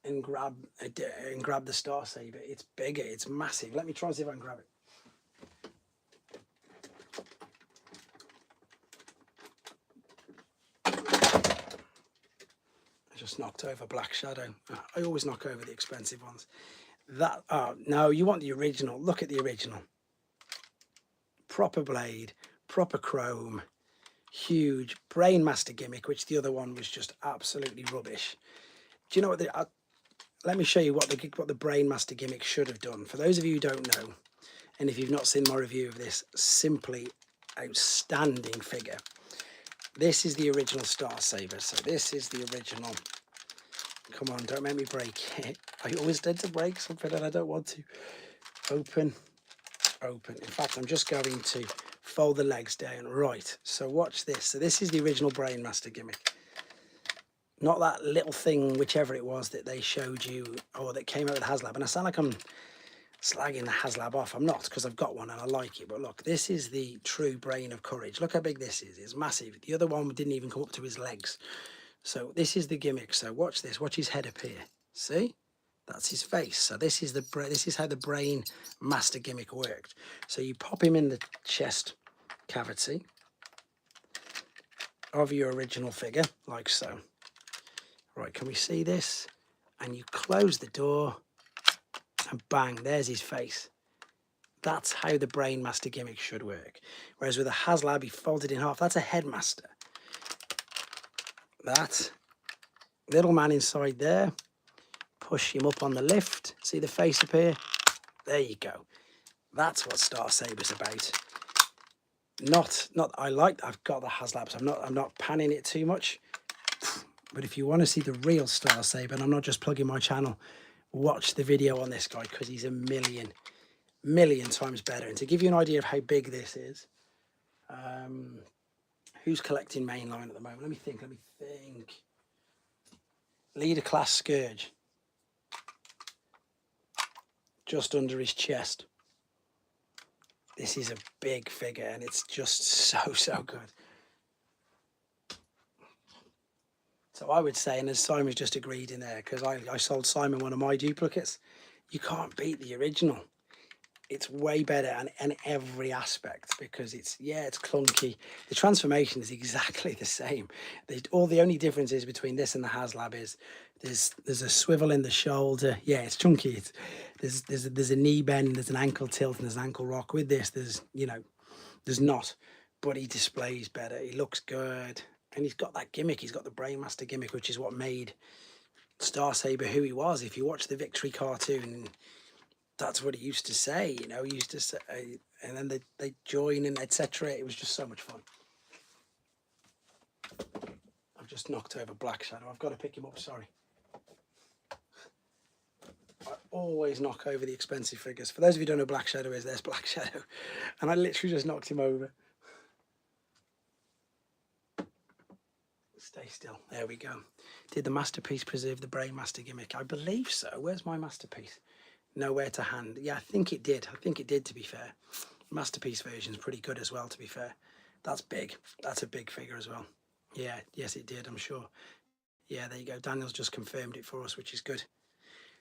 and grab the Star Saber, it's bigger, it's massive. Let me try and see if I can grab it. Just knocked over Black Shadow. I always knock over the expensive ones. No, you want the original. Look at the original. Proper blade, proper chrome, huge Brainmaster gimmick, which the other one was just absolutely rubbish. Do you know what? Let me show you what the Brainmaster gimmick should have done. For those of you who don't know, and if you've not seen my review of this simply outstanding figure, this is the original Star Saber. So this is the original. Come on, don't make me break it. I always tend to break something and I don't want to. Open. In fact, I'm just going to fold the legs down. Right, so watch this. So this is the original Brainmaster gimmick. Not that little thing, whichever it was that they showed you, or that came out with HasLab. And I sound like I'm slagging the HasLab off. I'm not, because I've got one and I like it. But look, this is the true Brain of Courage. Look how big this is. It's massive. The other one didn't even come up to his legs. So this is the gimmick. So watch this. Watch his head appear. See? That's his face. So this is how the Brainmaster gimmick worked. So you pop him in the chest cavity of your original figure, like so. Right, can we see this? And you close the door, and bang, there's his face. That's how the Brainmaster gimmick should work. Whereas with a HasLab, he folded in half. That's a Headmaster. That little man inside there, push him up on the lift. See the face appear? There you go. That's what Star Saber's about. I've got the HasLab, so I'm not panning it too much. But if you want to see the real Star Saber, and I'm not just plugging my channel, watch the video on this guy, because he's a million times better. And to give you an idea of how big this is, who's collecting mainline at the moment? Let me think. Leader class Scourge. Just under his chest. This is a big figure, and it's just so good. So I would say, and as Simon's just agreed in there, because I sold Simon one of my duplicates, you can't beat the original. It's way better in every aspect, because it's clunky. The transformation is exactly the same. The only difference is between this and the HasLab is there's a swivel in the shoulder. Yeah, it's chunky. There's a knee bend, there's an ankle tilt, and there's an ankle rock. With this, there's not. But he displays better. He looks good. And he's got that gimmick. He's got the Brainmaster gimmick, which is what made Star Saber who he was. If you watch the Victory cartoon, that's what he used to say. You know, he used to say, and then they join and etc. It was just so much fun. I've just knocked over Black Shadow. I've got to pick him up. Sorry. always knock over the expensive figures. For those of you who don't know Black Shadow is, there's Black Shadow. And I literally just knocked him over. Stay still. There we go. Did the Masterpiece preserve the Brainmaster gimmick? I believe so. Where's my Masterpiece? Nowhere to hand. Yeah, I think it did. I think it did, to be fair. Masterpiece version's pretty good as well, to be fair. That's big. That's a big figure as well. Yeah, yes, it did, I'm sure. Yeah, there you go. Daniel's just confirmed it for us, which is good.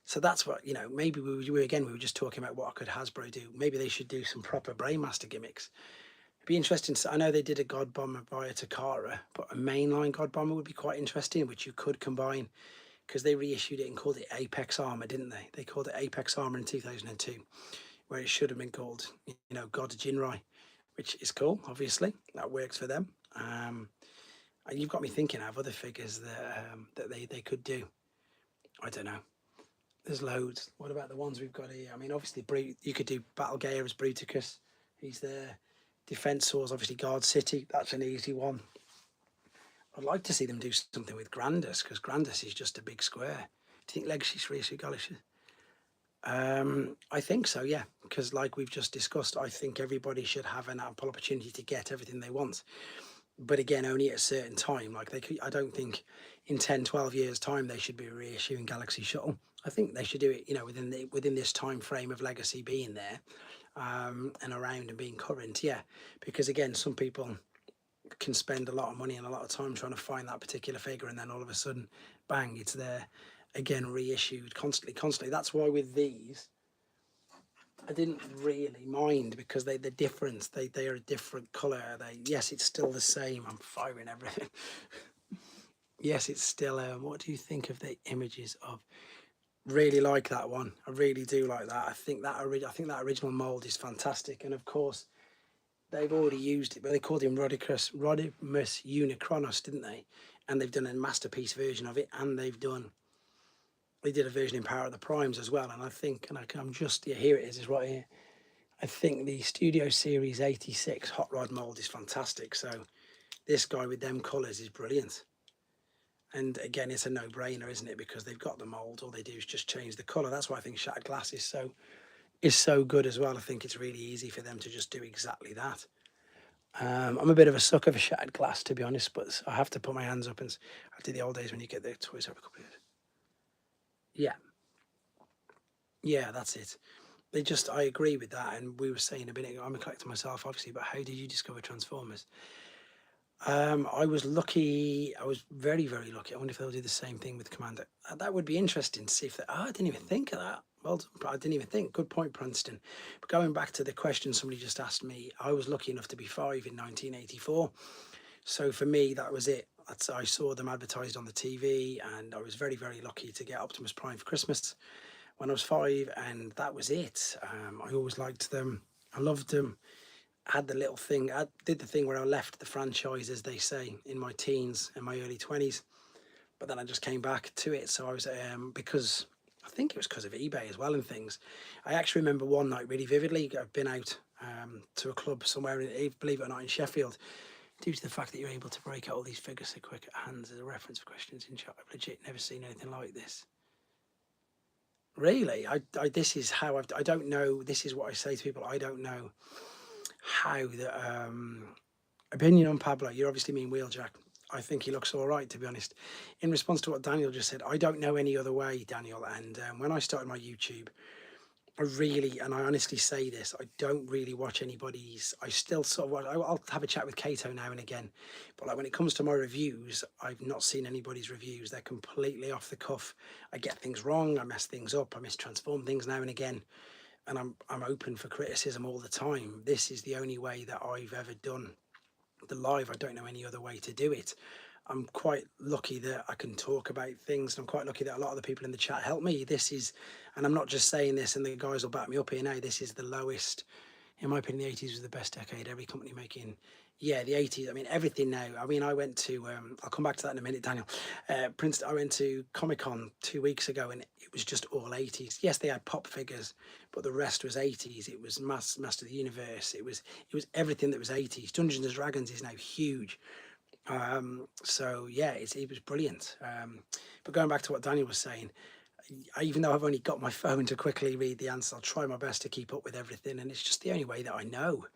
So that's what, you know, maybe we were just talking about what could Hasbro do. Maybe they should do some proper Brainmaster gimmicks. It'd be interesting. I know they did a God Bomber via Takara, but a mainline God Bomber would be quite interesting, which you could combine, because they reissued it and called it Apex Armor, didn't they? They called it Apex Armor in 2002, where it should have been called, you know, God Jinrai, which is cool, obviously. That works for them. And you've got me thinking of other figures that they could do. I don't know. There's loads. What about the ones we've got here? I mean, obviously, you could do Battle Gear as Bruticus. He's there. Defensors, obviously, Guard City. That's an easy one. I'd like to see them do something with Grandus, because Grandus is just a big square. Do you think Legacy's reissue Galaxy? I think so, yeah. Because like we've just discussed, I think everybody should have an ample opportunity to get everything they want. But again, only at a certain time. Like I don't think in 10, 12 years' time they should be reissuing Galaxy Shuttle. I think they should do it, you know, within this time frame of Legacy being there, and around and being current. Yeah, because again, some people can spend a lot of money and a lot of time trying to find that particular figure, and then all of a sudden, bang, it's there again, reissued constantly. That's why with these, I didn't really mind, because they're different. They are a different colour. Yes, it's still the same. I'm firing everything. Yes, it's still. What do you think of the images of? Really like that one. I really do like that. I think that original mold is fantastic, and of course, they've already used it, but they called him Rodimus Unicronos, didn't they? And they've done a Masterpiece version of it, and they did a version in Power of the Primes as well. And I think, I'm just, yeah, here it is right here. I think the Studio Series 86 Hot Rod mold is fantastic. So this guy with them colours is brilliant. And again, it's a no-brainer, isn't it? Because they've got the mold. All they do is just change the colour. That's why I think Shattered Glass is so good as well. I think it's really easy for them to just do exactly that. I'm a bit of a sucker for Shattered Glass, to be honest, but I have to put my hands up, and I did the old days when you get the toys every couple of years. Yeah, that's it. I agree with that. And we were saying a bit ago, I'm a collector myself, obviously, but how did you discover Transformers? I was lucky. I was very, very lucky. I wonder if they'll do the same thing with Commander. That would be interesting to see if I didn't even think of that. Well done, I didn't even think. Good point, Princeton. But going back to the question somebody just asked me, I was lucky enough to be 5 in 1984. So for me, that was it. I saw them advertised on the TV, and I was very, very lucky to get Optimus Prime for Christmas when I was 5, and that was it. I always liked them. I loved them. I had the little thing. I did the thing where I left the franchise, as they say, in my teens and my early 20s, but then I just came back to it. So I was because I think it was because of eBay as well and things. I actually remember one night really vividly. I've been out to a club somewhere, believe it or not, in Sheffield. Due to the fact that you're able to break out all these figures so quick at hands, as a reference for questions in chat, I've legit never seen anything like this. Really, this is how I don't know. This is what I say to people. I don't know how the opinion on Pablo. You obviously mean Wheeljack. I think he looks all right, to be honest. In response to what Daniel just said, I don't know any other way, Daniel. And when I started my YouTube, I honestly say this, I don't really watch anybody's. I still sort of, I'll have a chat with Kato now and again, but like when it comes to my reviews, I've not seen anybody's reviews. They're completely off the cuff. I get things wrong, I mess things up, I mistransform things now and again, and I'm open for criticism all the time. This is the only way that I've ever done the live. I don't know any other way to do it. I'm quite lucky that I can talk about things, and I'm quite lucky that a lot of the people in the chat help me. This is, and I'm not just saying this and the guys will back me up here now, this is the lowest, in my opinion. The 80s was the best decade. Every company making, yeah, the 80s, I mean, everything now. I mean, I went to, I'll come back to that in a minute, Daniel. Princeton, I went to Comic-Con 2 weeks ago, and it was just all 80s. Yes, they had pop figures, but the rest was 80s. It was Master of the Universe. It was everything that was 80s. Dungeons and Dragons is now huge. So yeah, it was brilliant. But going back to what Daniel was saying, even though I've only got my phone to quickly read the answer, I'll try my best to keep up with everything. And it's just the only way that I know.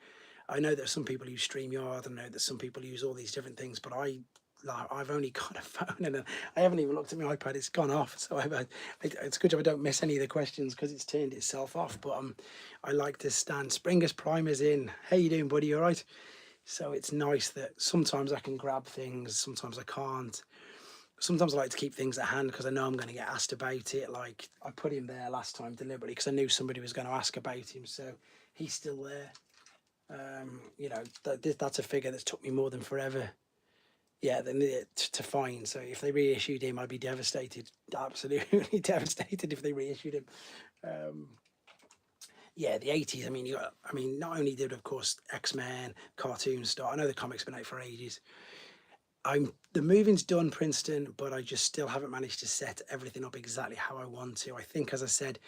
I know that some people use StreamYard. I know that some people use all these different things, but I've only got a phone, and I haven't even looked at my iPad. It's gone off, so it's a good job I don't miss any of the questions because it's turned itself off. But I like to stand. Springer's Primer's in. How you doing, buddy? All right? So it's nice that sometimes I can grab things, sometimes I can't. Sometimes I like to keep things at hand because I know I'm going to get asked about it. Like I put him there last time deliberately because I knew somebody was going to ask about him, so he's still there. You know, that's a figure that's took me more than forever, yeah, then to find. So if they reissued him, I'd be devastated, absolutely devastated if they reissued him. Yeah, the 80s. I mean, not only did of course X-Men cartoons start. I know the comics been out for ages. The moving's done, Princeton, but I just still haven't managed to set everything up exactly how I want to. I think, as I said,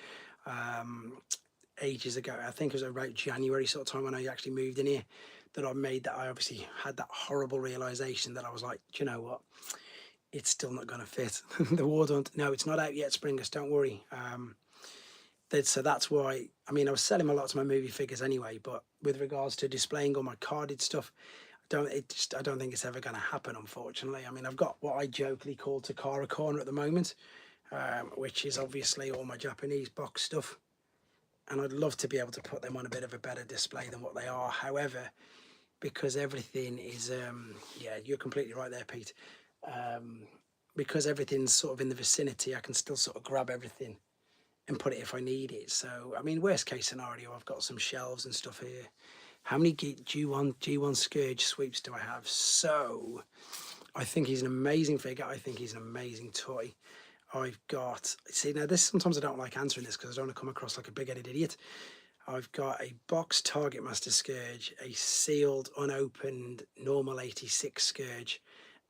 ages ago, I think it was about January sort of time when I actually moved in here, that I obviously had that horrible realization that I was like, do you know what? It's still not going to fit. The war don't. No, it's not out yet, Springers. Don't worry. So that's why. I mean, I was selling a lot of my movie figures anyway, but with regards to displaying all my carded stuff, I don't think it's ever going to happen, unfortunately. I mean, I've got what I jokingly call Takara Corner at the moment, which is obviously all my Japanese box stuff. And I'd love to be able to put them on a bit of a better display than what they are. However, because everything is, yeah, you're completely right there, Pete. Because everything's sort of in the vicinity, I can still sort of grab everything and put it if I need it. So, I mean, worst case scenario, I've got some shelves and stuff here. How many G1 Scourge sweeps do I have? So, I think he's an amazing figure. I think he's an amazing toy. I've got, see, now this, sometimes I don't like answering this because I don't want to come across like a big-headed idiot. I've got a box Target Master Scourge, a sealed, unopened, normal 86 Scourge,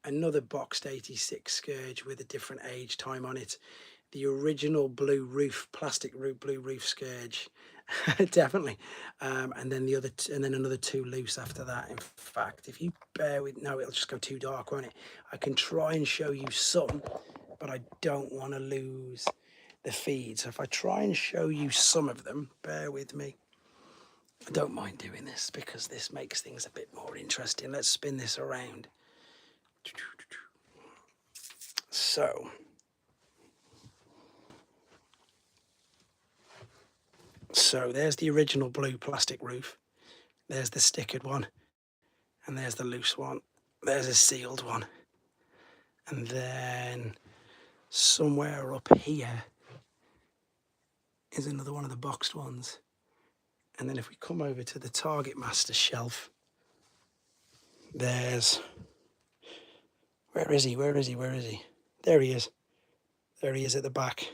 another boxed 86 Scourge with a different age time on it, the original blue roof, plastic blue roof Scourge, definitely, and then and then another two loose after that. In fact, if you bear with, no, it'll just go too dark, won't it? I can try and show you some, but I don't want to lose the feed. So if I try and show you some of them, bear with me. I don't mind doing this because this makes things a bit more interesting. Let's spin this around. So there's the original blue plastic roof. There's the stickered one. And there's the loose one. There's a sealed one. And then somewhere up here is another one of the boxed ones. And then if we come over to the Target Master shelf, there's, where is he? There he is. There he is at the back.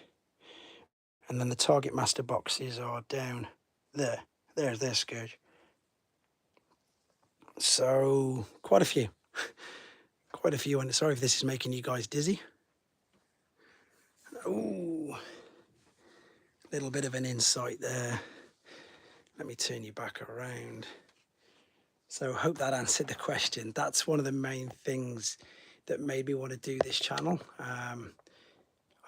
And then the Target Master boxes are down there. There's their Scourge. So, quite a few. Quite a few. And sorry if this is making you guys dizzy. Ooh. A little bit of an insight there. Let me turn you back around. So, hope that answered the question. That's one of the main things that made me want to do this channel. I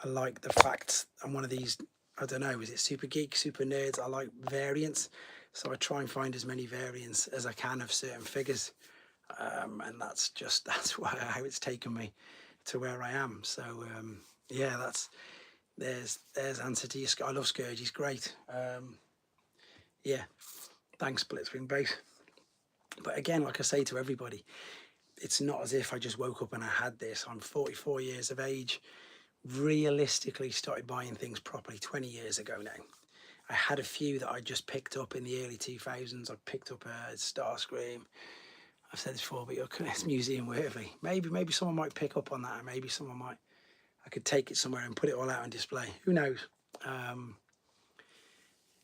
like the fact I'm one of these, I don't know, is it super geek, super nerds? I like variants. So I try and find as many variants as I can of certain figures. And that's how it's taken me to where I am. So yeah, there's answer to your, I love Scourge, he's great. Yeah, thanks Blitzwing Base. But again, like I say to everybody, it's not as if I just woke up and I had this. I'm 44 years of age. Realistically started buying things properly 20 years ago now. I had a few that I just picked up in the early 2000s. I picked up a Starscream. I've said this before, but it's museum worthy. Maybe someone might pick up on that, and maybe someone might. I could take it somewhere and put it all out on display. Who knows?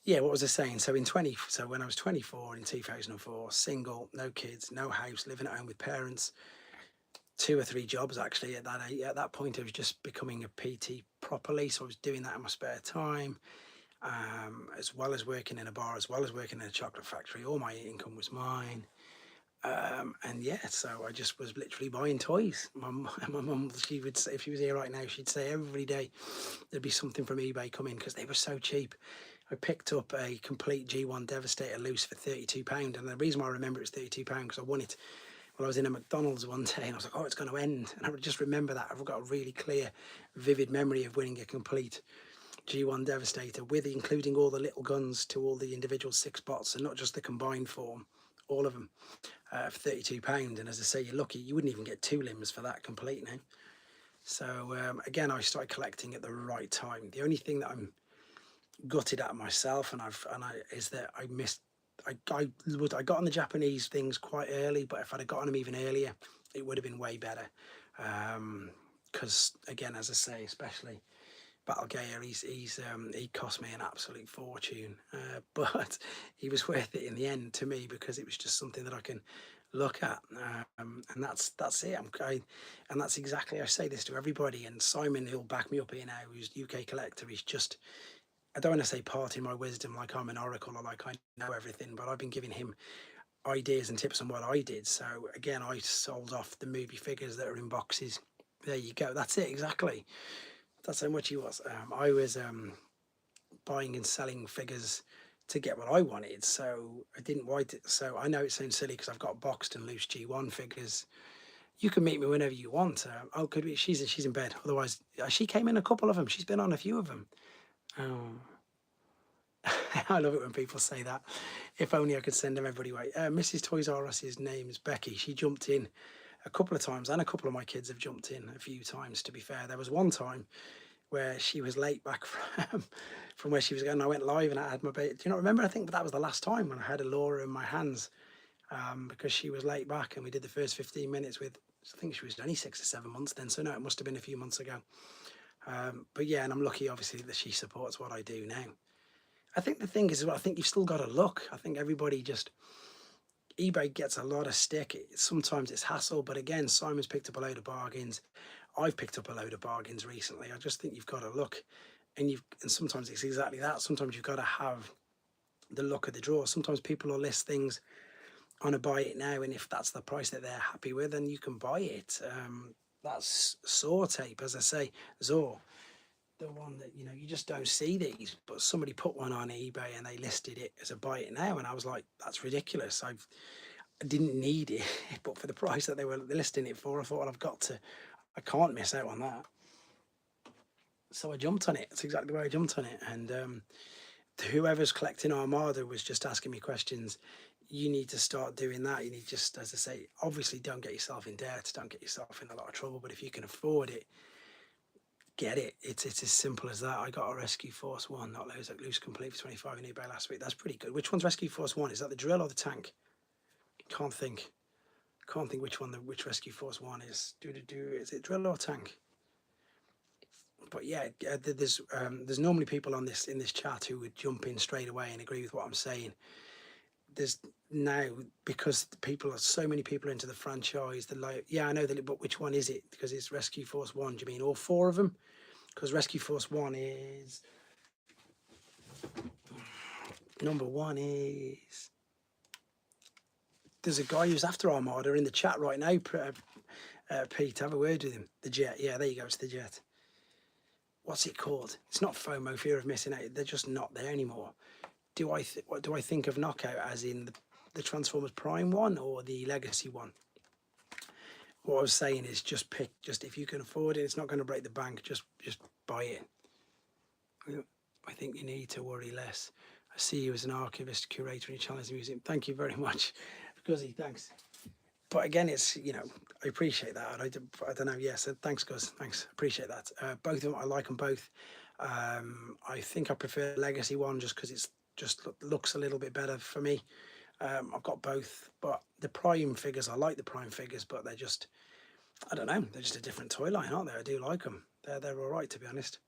Yeah, what was I saying? So when I was 24 in 2004, single, no kids, no house, living at home with parents. 2 or 3 jobs actually at that point. I was just becoming a PT properly, so I was doing that in my spare time, as well as working in a bar, as well as working in a chocolate factory. All my income was mine. And yeah, so I just was literally buying toys. My mum, she would say, if she was here right now, she'd say every day there'd be something from eBay coming because they were so cheap. I picked up a complete G1 Devastator loose for £32, and the reason why I remember it's £32 because I won it when I was in a McDonald's one day, and I was like, oh, it's going to end. And I would just remember that. I've got a really clear, vivid memory of winning a complete G1 Devastator with including all the little guns to all the individual 6 bots and not just the combined form, all of them, for £32. And as I say, you're lucky, you wouldn't even get 2 limbs for that complete now. So again, I started collecting at the right time. The only thing that I'm gutted at myself is that I missed. I got on the Japanese things quite early, but if I'd have got on them even earlier, it would have been way better. Because again, as I say, especially Battle Gear, he cost me an absolute fortune, but he was worth it in the end to me because it was just something that I can look at, and that's it. And that's exactly, I say this to everybody, and Simon, he'll back me up here now, who's UK collector. He's just, I don't want to say part in my wisdom like I'm an oracle or like I know everything, but I've been giving him ideas and tips on what I did. So again, I sold off the movie figures that are in boxes. There you go. That's it, exactly. That's how much he was. I was buying and selling figures to get what I wanted, so I didn't write it. So I know it sounds silly because I've got boxed and loose G1 figures. You can meet me whenever you want. Oh, could we? She's in bed. Otherwise, she came in a couple of them. She's been on a few of them. Oh. I love it when people say that. If only I could send them everybody away. Mrs. Toys R Us's name is Becky. She jumped in a couple of times, and a couple of my kids have jumped in a few times, to be fair. There was one time where she was late back from where she was going. I went live and I had my baby. Do you not remember? I think that was the last time when I had Laura in my hands, because she was late back, and we did the first 15 minutes with, I think she was only 6 or 7 months then. So no, it must have been a few months ago. But yeah, and I'm lucky, obviously, that she supports what I do now. I think the thing is, I think you've still got to look. I think everybody just, eBay gets a lot of stick. Sometimes it's hassle, but again, Simon's picked up a load of bargains. I've picked up a load of bargains recently. I just think you've got to look, and sometimes it's exactly that. Sometimes you've got to have the luck of the draw. Sometimes people will list things on a buy it now, and if that's the price that they're happy with, then you can buy it. That's saw tape, as I say, Zor. The one that, you just don't see these, but somebody put one on eBay and they listed it as a buy it now, and I was like, that's ridiculous. I didn't need it, but for the price that they were listing it for, I thought, well, I can't miss out on that. So I jumped on it. That's exactly why I jumped on it. And whoever's collecting Armada was just asking me questions. You need to start doing that. You need, just, as I say, obviously don't get yourself in debt, don't get yourself in a lot of trouble, but if you can afford it, get it. It's as simple as that. I got a Rescue Force 1, not loose complete for 25 in eBay last week. That's pretty good. Which one's Rescue Force 1? Is that the drill or the tank? Can't think which Rescue Force 1 is. Is it drill or tank? But yeah, there's normally people in this chat who would jump in straight away and agree with what I'm saying. There's now, because so many people are into the franchise, they're like, yeah, I know that, but which one is it? Because it's Rescue Force 1. Do you mean all 4 of them? Because Rescue Force 1 is, number 1 is, there's a guy who's after Armada in the chat right now, Pete, have a word with him. The Jet, yeah, there you go, it's the Jet. What's it called? It's not FOMO, fear of missing out. They're just not there anymore. What do I think of Knockout, as in the Transformers Prime one or the Legacy one? What I was saying is just if you can afford it, it's not going to break the bank, just buy it. I think you need to worry less. I see you as an archivist, curator in Challenge Museum. Thank you very much, Guzzy, thanks. But again, it's, I appreciate that. I don't know, yes, thanks, Guz, thanks, appreciate that. Both of them, I like them both. I think I prefer Legacy one just because it's just looks a little bit better for me. I've got both, but the Prime figures, I like the Prime figures, but they're just, I don't know, they're just a different toy line, aren't they? I do like them. They're all right, to be honest.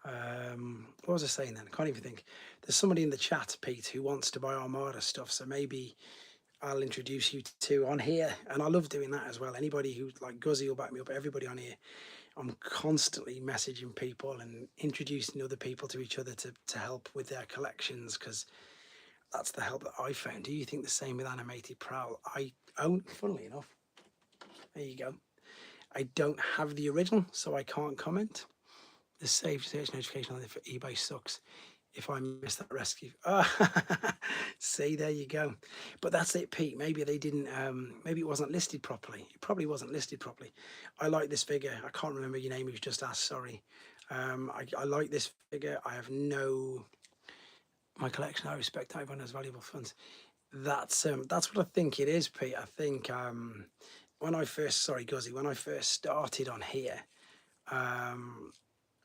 What was I saying then? I can't even think. There's somebody in the chat, Pete, who wants to buy Armada stuff, so maybe I'll introduce you to on here, and I love doing that as well. Anybody who, like Guzzy will back me up, everybody on here, I'm constantly messaging people and introducing other people to each other to help with their collections, because That's the help that I found. Do you think the same with animated Prowl? I own, funnily enough, there you go. I don't have the original, so I can't comment. The saved search notification on it for eBay sucks. If I miss that rescue, see, there you go. But that's it, Pete. Maybe they didn't. Maybe it wasn't listed properly. It probably wasn't listed properly. I like this figure. I can't remember your name. You've just asked. Sorry. I like this figure. I have no. My collection. I respect everyone has valuable funds. That's what I think it is, Pete. I think when I first, sorry, Guzzy, when I first started on here,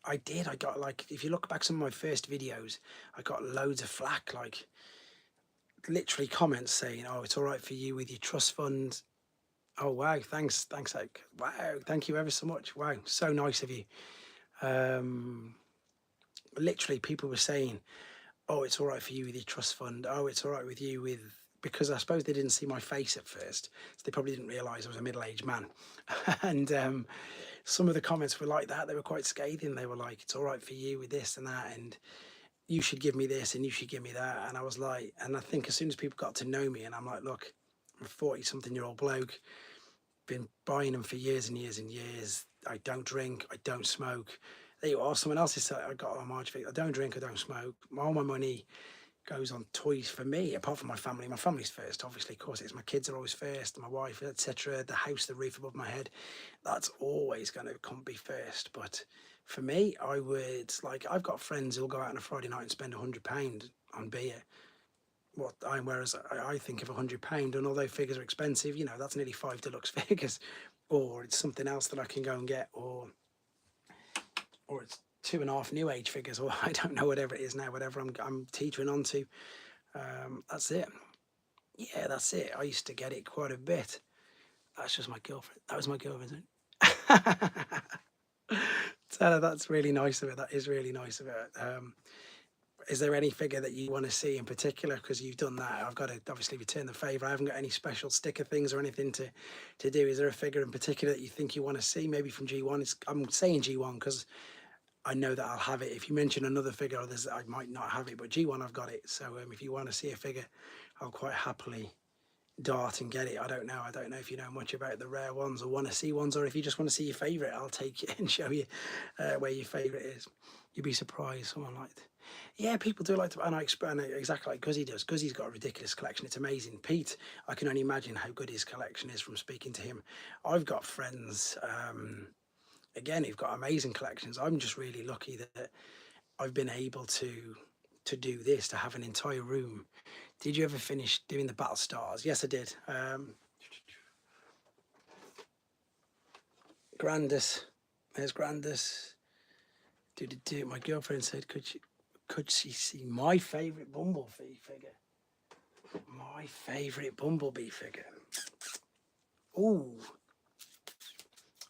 I got like, if you look back some of my first videos, I got loads of flack, like literally comments saying, "Oh, it's all right for you with your trust fund." Oh wow, thanks, Oak. Wow, thank you ever so much. Wow, so nice of you. Literally, people were saying, "Oh, it's all right for you with your trust fund. Oh, it's all right with you with," because I suppose they didn't see my face at first, so they probably didn't realise I was a middle-aged man. And some of the comments were like that. They were quite scathing. They were like, "It's all right for you with this and that, and you should give me this and you should give me that." And I was like, and I think as soon as people got to know me, and I'm like, "Look, I'm a 40-something-year-old bloke, been buying them for years and years and years. I don't drink, I don't smoke." There you are. Someone else is, I got on March. I don't drink, I don't smoke. All my money goes on toys for me, apart from my family. My family's first, obviously, of course. It's my kids are always first, my wife, etc. The house, the roof above my head, that's always going to come be first. But for me, I would, like, I've got friends who'll go out on a Friday night and spend £100 on beer. Whereas I think of £100, and although figures are expensive, you know, that's nearly 5 deluxe figures, or it's something else that I can go and get, or it's 2.5 new age figures, or I don't know, whatever it is now, whatever I'm teetering onto. That's it. Yeah, that's it. I used to get it quite a bit. That's just my girlfriend. That was my girlfriend. Tell her that's really nice of it. That is really nice of it. Is there any figure that you want to see in particular? Because you've done that. I've got to obviously return the favour. I haven't got any special sticker things or anything to do. Is there a figure in particular that you think you want to see? Maybe from G1. I'm saying G1 because I know that I'll have it. If you mention another figure, I might not have it. But G1, I've got it. So if you want to see a figure, I'll quite happily dart and get it. I don't know if you know much about the rare ones or want to see ones, or if you just want to see your favorite, I'll take it and show you where your favorite is. You'd be surprised. Someone like that. Yeah, people do like to, and I explain exactly like Guzzy does. Guzzy's got a ridiculous collection. It's amazing. Pete, I can only imagine how good his collection is from speaking to him. I've got friends again who've got amazing collections. I'm just really lucky that I've been able to do this, to have an entire room. Did you ever finish doing the Battle Stars? Yes, I did. Grandis, there's Grandis. My girlfriend said, could she see my favourite Bumblebee figure? My favourite Bumblebee figure. Oh,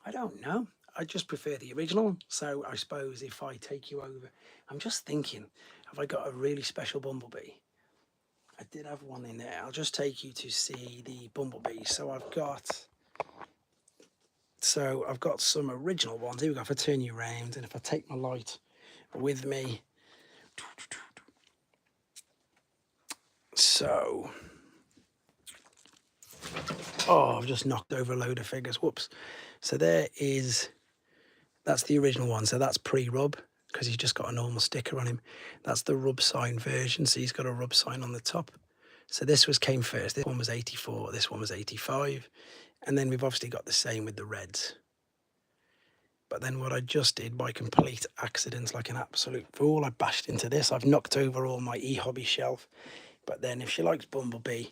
I don't know. I just prefer the original. So I suppose if I take you over, I'm just thinking, have I got a really special Bumblebee? I did have one in there. I'll just take you to see the Bumblebee. So I've got some original ones. Here we go. If I turn you around, and if I take my light with me. So, I've just knocked over a load of figures. Whoops. So that's the original one. So that's pre-rub, because he's just got a normal sticker on him. That's the rub sign version. So he's got a rub sign on the top. So this came first. This one was 84. This one was 85. And then we've obviously got the same with the reds. But then what I just did, by complete accident, like an absolute fool, I bashed into this. I've knocked over all my e-hobby shelf. But then if she likes Bumblebee,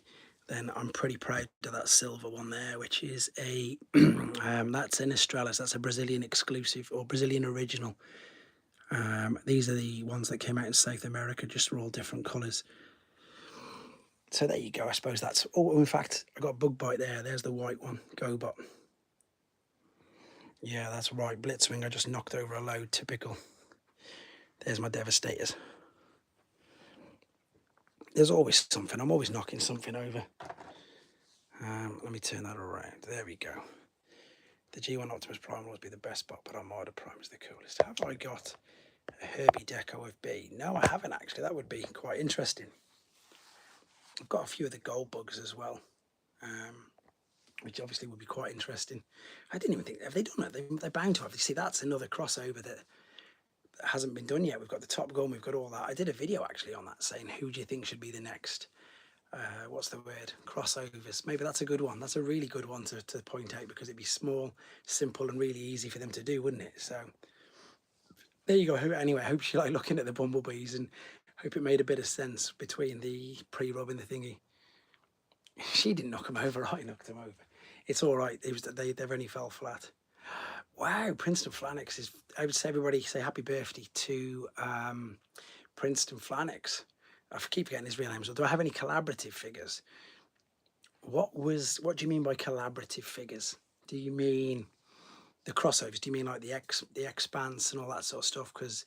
then I'm pretty proud of that silver one there, which is a, that's an Australis. That's a Brazilian exclusive, or Brazilian original. These are the ones that came out in South America, just all different colours. So there you go. I suppose that's, in fact, I got a bug bite there. There's the white one, GoBot. Yeah, that's right. Blitzwing, I just knocked over a load, typical. There's my Devastators. There's always something. I'm always knocking something over. Let me turn that around. There we go. The G1 Optimus Prime will always be the best bot, but Armada Prime is the coolest. Have I got a Herbie Deco of B? No, I haven't actually. That would be quite interesting. I've got a few of the gold bugs as well, which obviously would be quite interesting. I didn't even think, have they done it? They're bound to have. You see, that's another crossover that hasn't been done yet. We've got the Top Gun, we've got all that. I did a video actually on that saying, who do you think should be the next, what's the word, crossovers? Maybe that's a good one. That's a really good one to point out, because it'd be small, simple, and really easy for them to do, wouldn't it? So there you go. Anyway, I hope you like looking at the bumblebees, and hope it made a bit of sense between the pre-rub and the thingy. She didn't knock him over, I knocked him over. It's all right. They've only fell flat. Wow, Princeton Flannix is, I would say everybody say happy birthday to Princeton Flannix. I keep forgetting his real name. So do I have any collaborative figures? What do you mean by collaborative figures? Do you mean the crossovers? Do you mean like the Expanse and all that sort of stuff? Because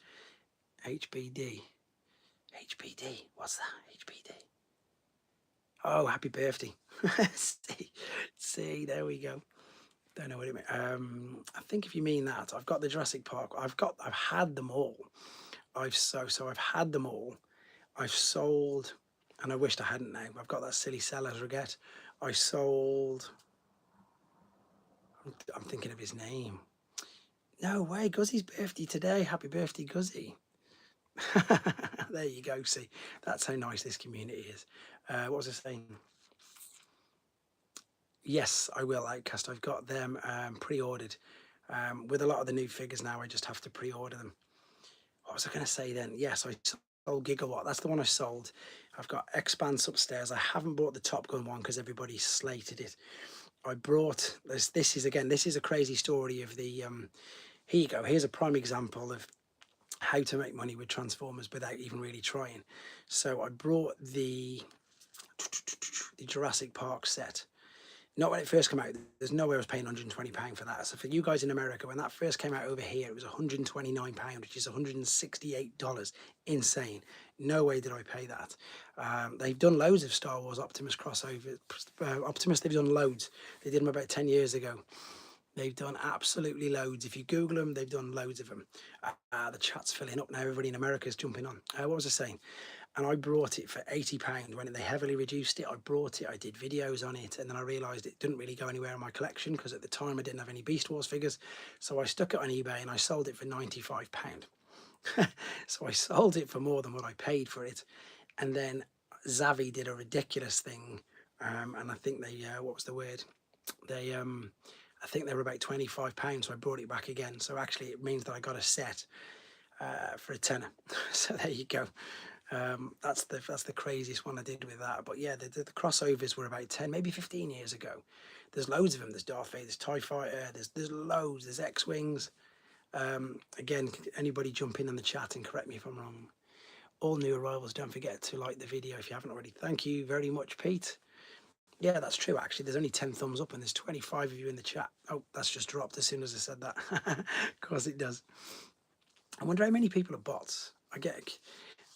HBD, what's that? HBD. Oh, happy birthday. see, there we go. Don't know what it means. I think if you mean that, I've got the Jurassic Park. I've had them all. I've had them all. I've sold, and I wished I hadn't now. I've got that silly seller's regret. I sold, I'm thinking of his name. No way, Guzzy's birthday today. Happy birthday, Guzzy. There you go. See, that's how nice this community is. What was I saying? Yes, I will, Outcast. I've got them pre-ordered. With a lot of the new figures now, I just have to pre-order them. What was I going to say then? Yes, I sold Gigawatt. That's the one I sold. I've got Expanse upstairs. I haven't bought the Top Gun one because everybody slated it. I brought this is a crazy story of the here you go. Here's a prime example of how to make money with Transformers without even really trying. So I brought the Jurassic Park set. Not when it first came out. There's no way I was paying £120 for that. So for you guys in America, when that first came out over here, it was £129, which is $168. Insane. No way did I pay that. They've done loads of Star Wars Optimus crossovers. Optimus, they've done loads. They did them about 10 years ago. They've done absolutely loads. If you Google them, they've done loads of them. The chat's filling up now. Everybody in America is jumping on. What was I saying? And I brought it for £80 when they heavily reduced it. I brought it, I did videos on it, and then I realised it didn't really go anywhere in my collection because at the time I didn't have any Beast Wars figures. So I stuck it on eBay and I sold it for £95. So I sold it for more than what I paid for it. And then Zavi did a ridiculous thing, and I think they, what was the word? They, I think they were about £25, so I brought it back again. So actually it means that I got a set for a tenner. So there you go. That's the craziest one I did with that. But yeah, the crossovers were about 10, maybe 15 years ago. There's loads of them. There's Darth Vader, there's TIE Fighter, there's loads, there's X-Wings. Again, anybody jump in the chat and correct me if I'm wrong. All new arrivals, don't forget to like the video if you haven't already. Thank you very much, Pete. Yeah, that's true, actually. There's only 10 thumbs up and there's 25 of you in the chat. Oh, that's just dropped as soon as I said that. Of course it does. I wonder how many people are bots. I get...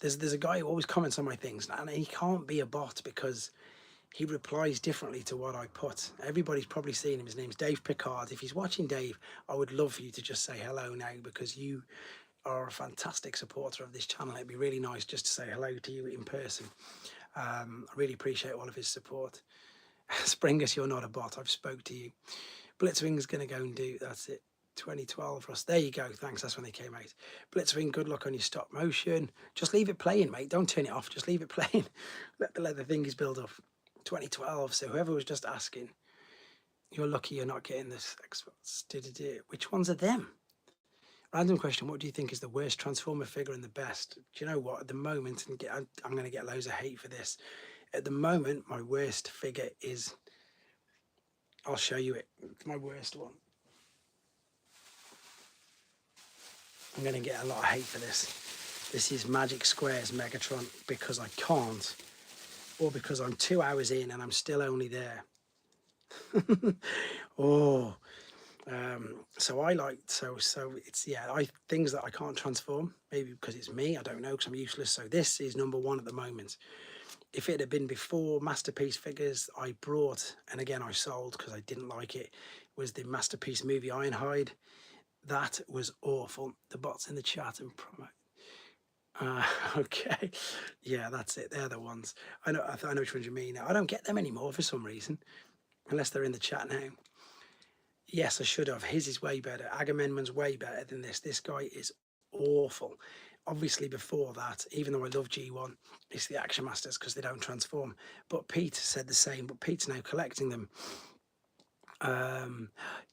There's a guy who always comments on my things, and he can't be a bot because he replies differently to what I put. Everybody's probably seen him. His name's Dave Picard. If he's watching, Dave, I would love for you to just say hello now, because you are a fantastic supporter of this channel. It'd be really nice just to say hello to you in person. I really appreciate all of his support. Springus, you're not a bot. I've spoke to you. Blitzwing's going to go and do, that's it. 2012, Russ. There you go. Thanks. That's when they came out. Blitzwing, good luck on your stop motion. Just leave it playing, mate. Don't turn it off. Just leave it playing. let the thingies build up. 2012. So whoever was just asking, you're lucky you're not getting this. Which ones are them? Random question. What do you think is the worst Transformer figure and the best? Do you know what? At the moment, and I'm going to get loads of hate for this. At the moment, my worst figure is... I'll show you it. It's my worst one. I'm going to get a lot of hate for this. This is Magic Square's Megatron, because I can't, or because I'm 2 hours in and I'm still only there. Oh, so I like, so it's, yeah, things that I can't transform, maybe because it's me, I don't know, because I'm useless. So this is number one at the moment. If it had been before Masterpiece figures I brought, and again I sold because I didn't like it, was the Masterpiece movie Ironhide. That was awful. The bots in the chat and promo. Okay. Yeah, that's it. They're the ones. I know which ones you mean. I don't get them anymore for some reason, unless they're in the chat now. Yes, I should have. His is way better. Agamemnon's way better than this. This guy is awful. Obviously, before that, even though I love G1, it's the Action Masters because they don't transform. But Pete said the same, but Pete's now collecting them.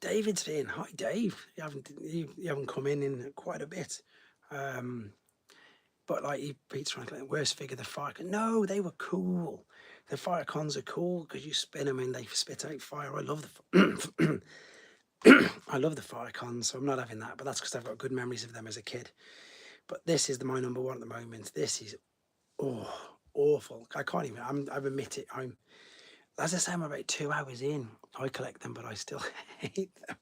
David's in. Hi, Dave. You haven't come in quite a bit. But like Pete's trying to worst figure the fire. No, they were cool. The fire cons are cool because you spin them and they spit out fire. I love the I love the fire cons, so I'm not having that. But that's because I've got good memories of them as a kid. But this is my number one at the moment. This is awful. I can't even. I admit it. As I say, I'm about 2 hours in. I collect them, but I still hate them.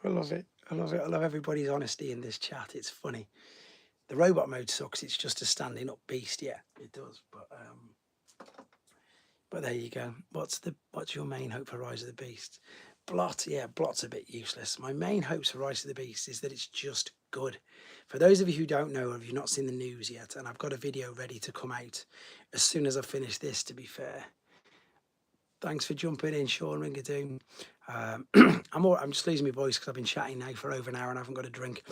I love it. I love it. I love everybody's honesty in this chat. It's funny. The robot mode sucks. It's just a standing up beast. Yeah, it does. But there you go. What's your main hope for Rise of the Beast? Blot, yeah, Blot's a bit useless. My main hopes for Rise of the Beast is that it's just good. For those of you who don't know, or if you've not seen the news yet, and I've got a video ready to come out as soon as I finish this, to be fair. Thanks for jumping in, Sean Ringadoon. I'm just losing my voice because I've been chatting now for over an hour and I haven't got a drink.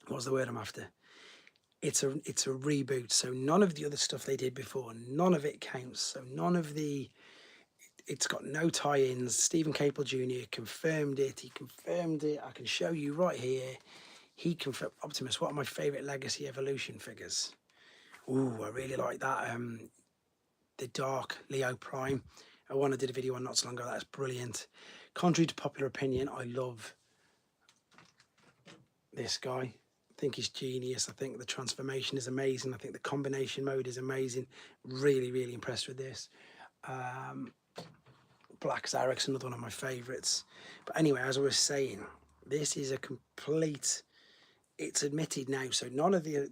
What's the word I'm after? It's a reboot, so none of the other stuff they did before, none of it counts. So it's got no tie-ins. Stephen Capel Jr. confirmed it. He confirmed it. I can show you right here. He confirmed Optimus. What are my favourite Legacy Evolution figures? Ooh, I really like that. The Dark Leo Prime. I did a video on not so long ago. That's brilliant. Contrary to popular opinion, I love this guy. I think he's genius. I think the transformation is amazing. I think the combination mode is amazing. Really, really impressed with this. Black Zarek's another one of my favourites. But anyway, as I was saying, this is a complete. It's admitted now, so none of the.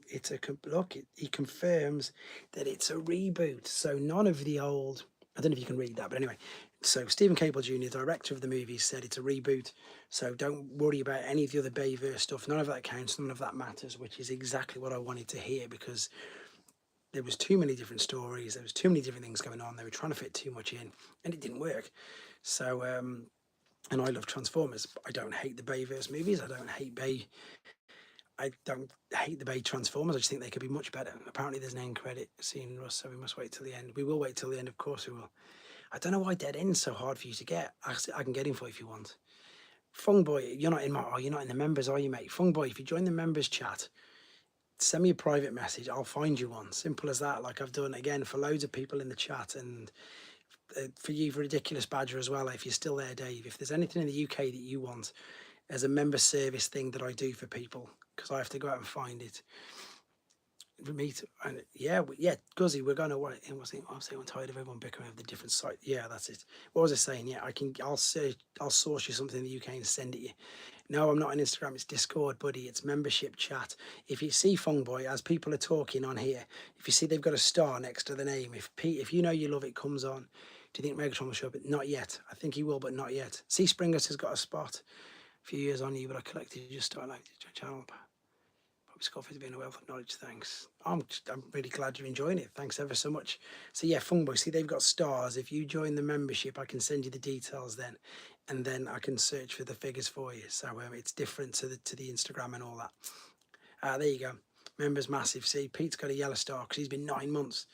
He confirms that it's a reboot. So none of the old. I don't know if you can read that, but anyway. So Stephen Cable Jr., director of the movie, said it's a reboot. So don't worry about any of the other Bayverse stuff. None of that counts. None of that matters, which is exactly what I wanted to hear because there was too many different stories. There was too many different things going on. They were trying to fit too much in, and it didn't work. So, and I love Transformers. I don't hate the Bayverse movies. I don't hate the Bay Transformers. I just think they could be much better. Apparently, there's an end credit scene, Russ, so we must wait till the end. We will wait till the end, of course we will. I don't know why Dead End's so hard for you to get. I can get him for you if you want. Fung Boy, you're not in the members, are you, mate? Fung Boy, if you join the members chat, send me a private message. I'll find you one. Simple as that. Like I've done again for loads of people in the chat, and for you, for Ridiculous Badger as well. If you're still there, Dave, if there's anything in the UK that you want as a member service thing that I do for people, because I have to go out and find it. For me to, and yeah, Guzzy, we're going to what? I'm tired of everyone bickering over the different site. Yeah, that's it. What was I saying? Yeah, I'll source you something in the UK and send it you. No, I'm not on Instagram. It's Discord, buddy. It's membership chat. If you see Fungboy, as people are talking on here, if you see they've got a star next to the name, if you know you love it, comes on. Do you think Megatron will show up? Not yet. I think he will, but not yet. See, Springers has got a spot. A few years on you, but I collected just started like the channel. Scott has been a wealth of knowledge. Thanks. I'm really glad you're enjoying it. Thanks ever so much. So yeah, Fungboy, see they've got stars. If you join the membership, I can send you the details then, and then I can search for the figures for you. So it's different to the Instagram and all that. There you go. Members massive. See, Pete's got a yellow star because he's been 9 months.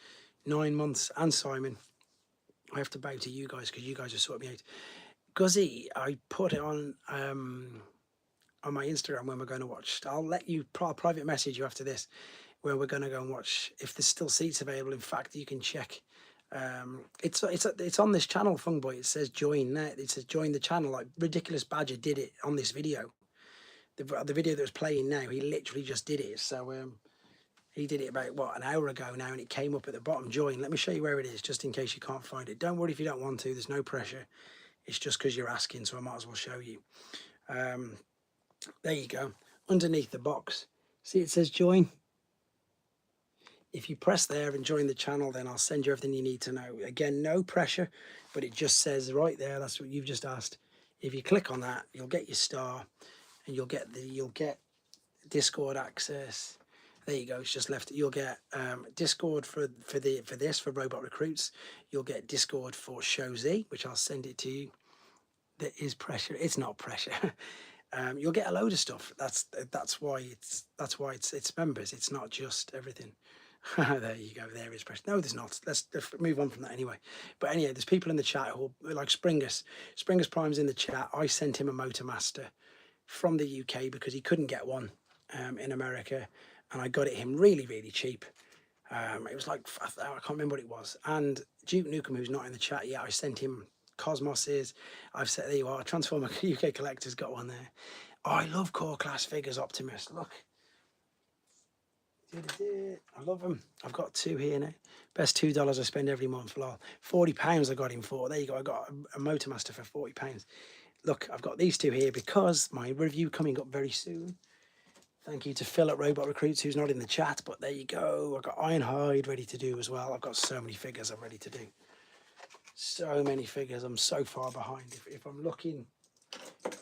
9 months. And Simon, I have to bow to you guys because you guys are sorting me out. Guzzy, I put it on my Instagram when we're going to watch. I'll let you private message you after this where we're going to go and watch if there's still seats available. In fact, you can check. It's on this channel, Fungboy. It says join there. It says join the channel. Like Ridiculous Badger did it on this video. The video that was playing now, he literally just did it. So he did it about an hour ago now, and it came up at the bottom. Join. Let me show you where it is, just in case you can't find it. Don't worry if you don't want to. There's no pressure. It's just because you're asking, so I might as well show you. There you go. Underneath the box, see it says join. If you press there and join the channel, then I'll send you everything you need to know. Again, no pressure, but it just says right there. That's what you've just asked. If you click on that, you'll get your star, and you'll get Discord access. There you go. It's just left. You'll get Discord for Robot Recruits. You'll get Discord for Show Z, which I'll send it to you. There is pressure. It's not pressure. You'll get a load of stuff. That's why it's members. It's not just everything. There you go. There is pressure. No, there's not. Let's move on from that anyway. But anyway, there's people in the chat who like Springus. Springus Prime's in the chat. I sent him a Motormaster from the UK because he couldn't get one in America, and I got it him really, really cheap. It was like, I can't remember what it was. And Duke Nukem, who's not in the chat yet, I sent him Cosmos's. I've said, there you are, Transformer UK Collector's got one there. Oh, I love core class figures, Optimus. Look. I love them. I've got two here now. Best $2 I spend every month. Lol. £40 I got him for. There you go. I got a Motormaster for £40. Look, I've got these two here because my review coming up very soon. Thank you to Phil at Robot Recruits, who's not in the chat, but there you go. I've got Ironhide ready to do as well. I've got so many figures I'm ready to do. So many figures. I'm so far behind. If I'm looking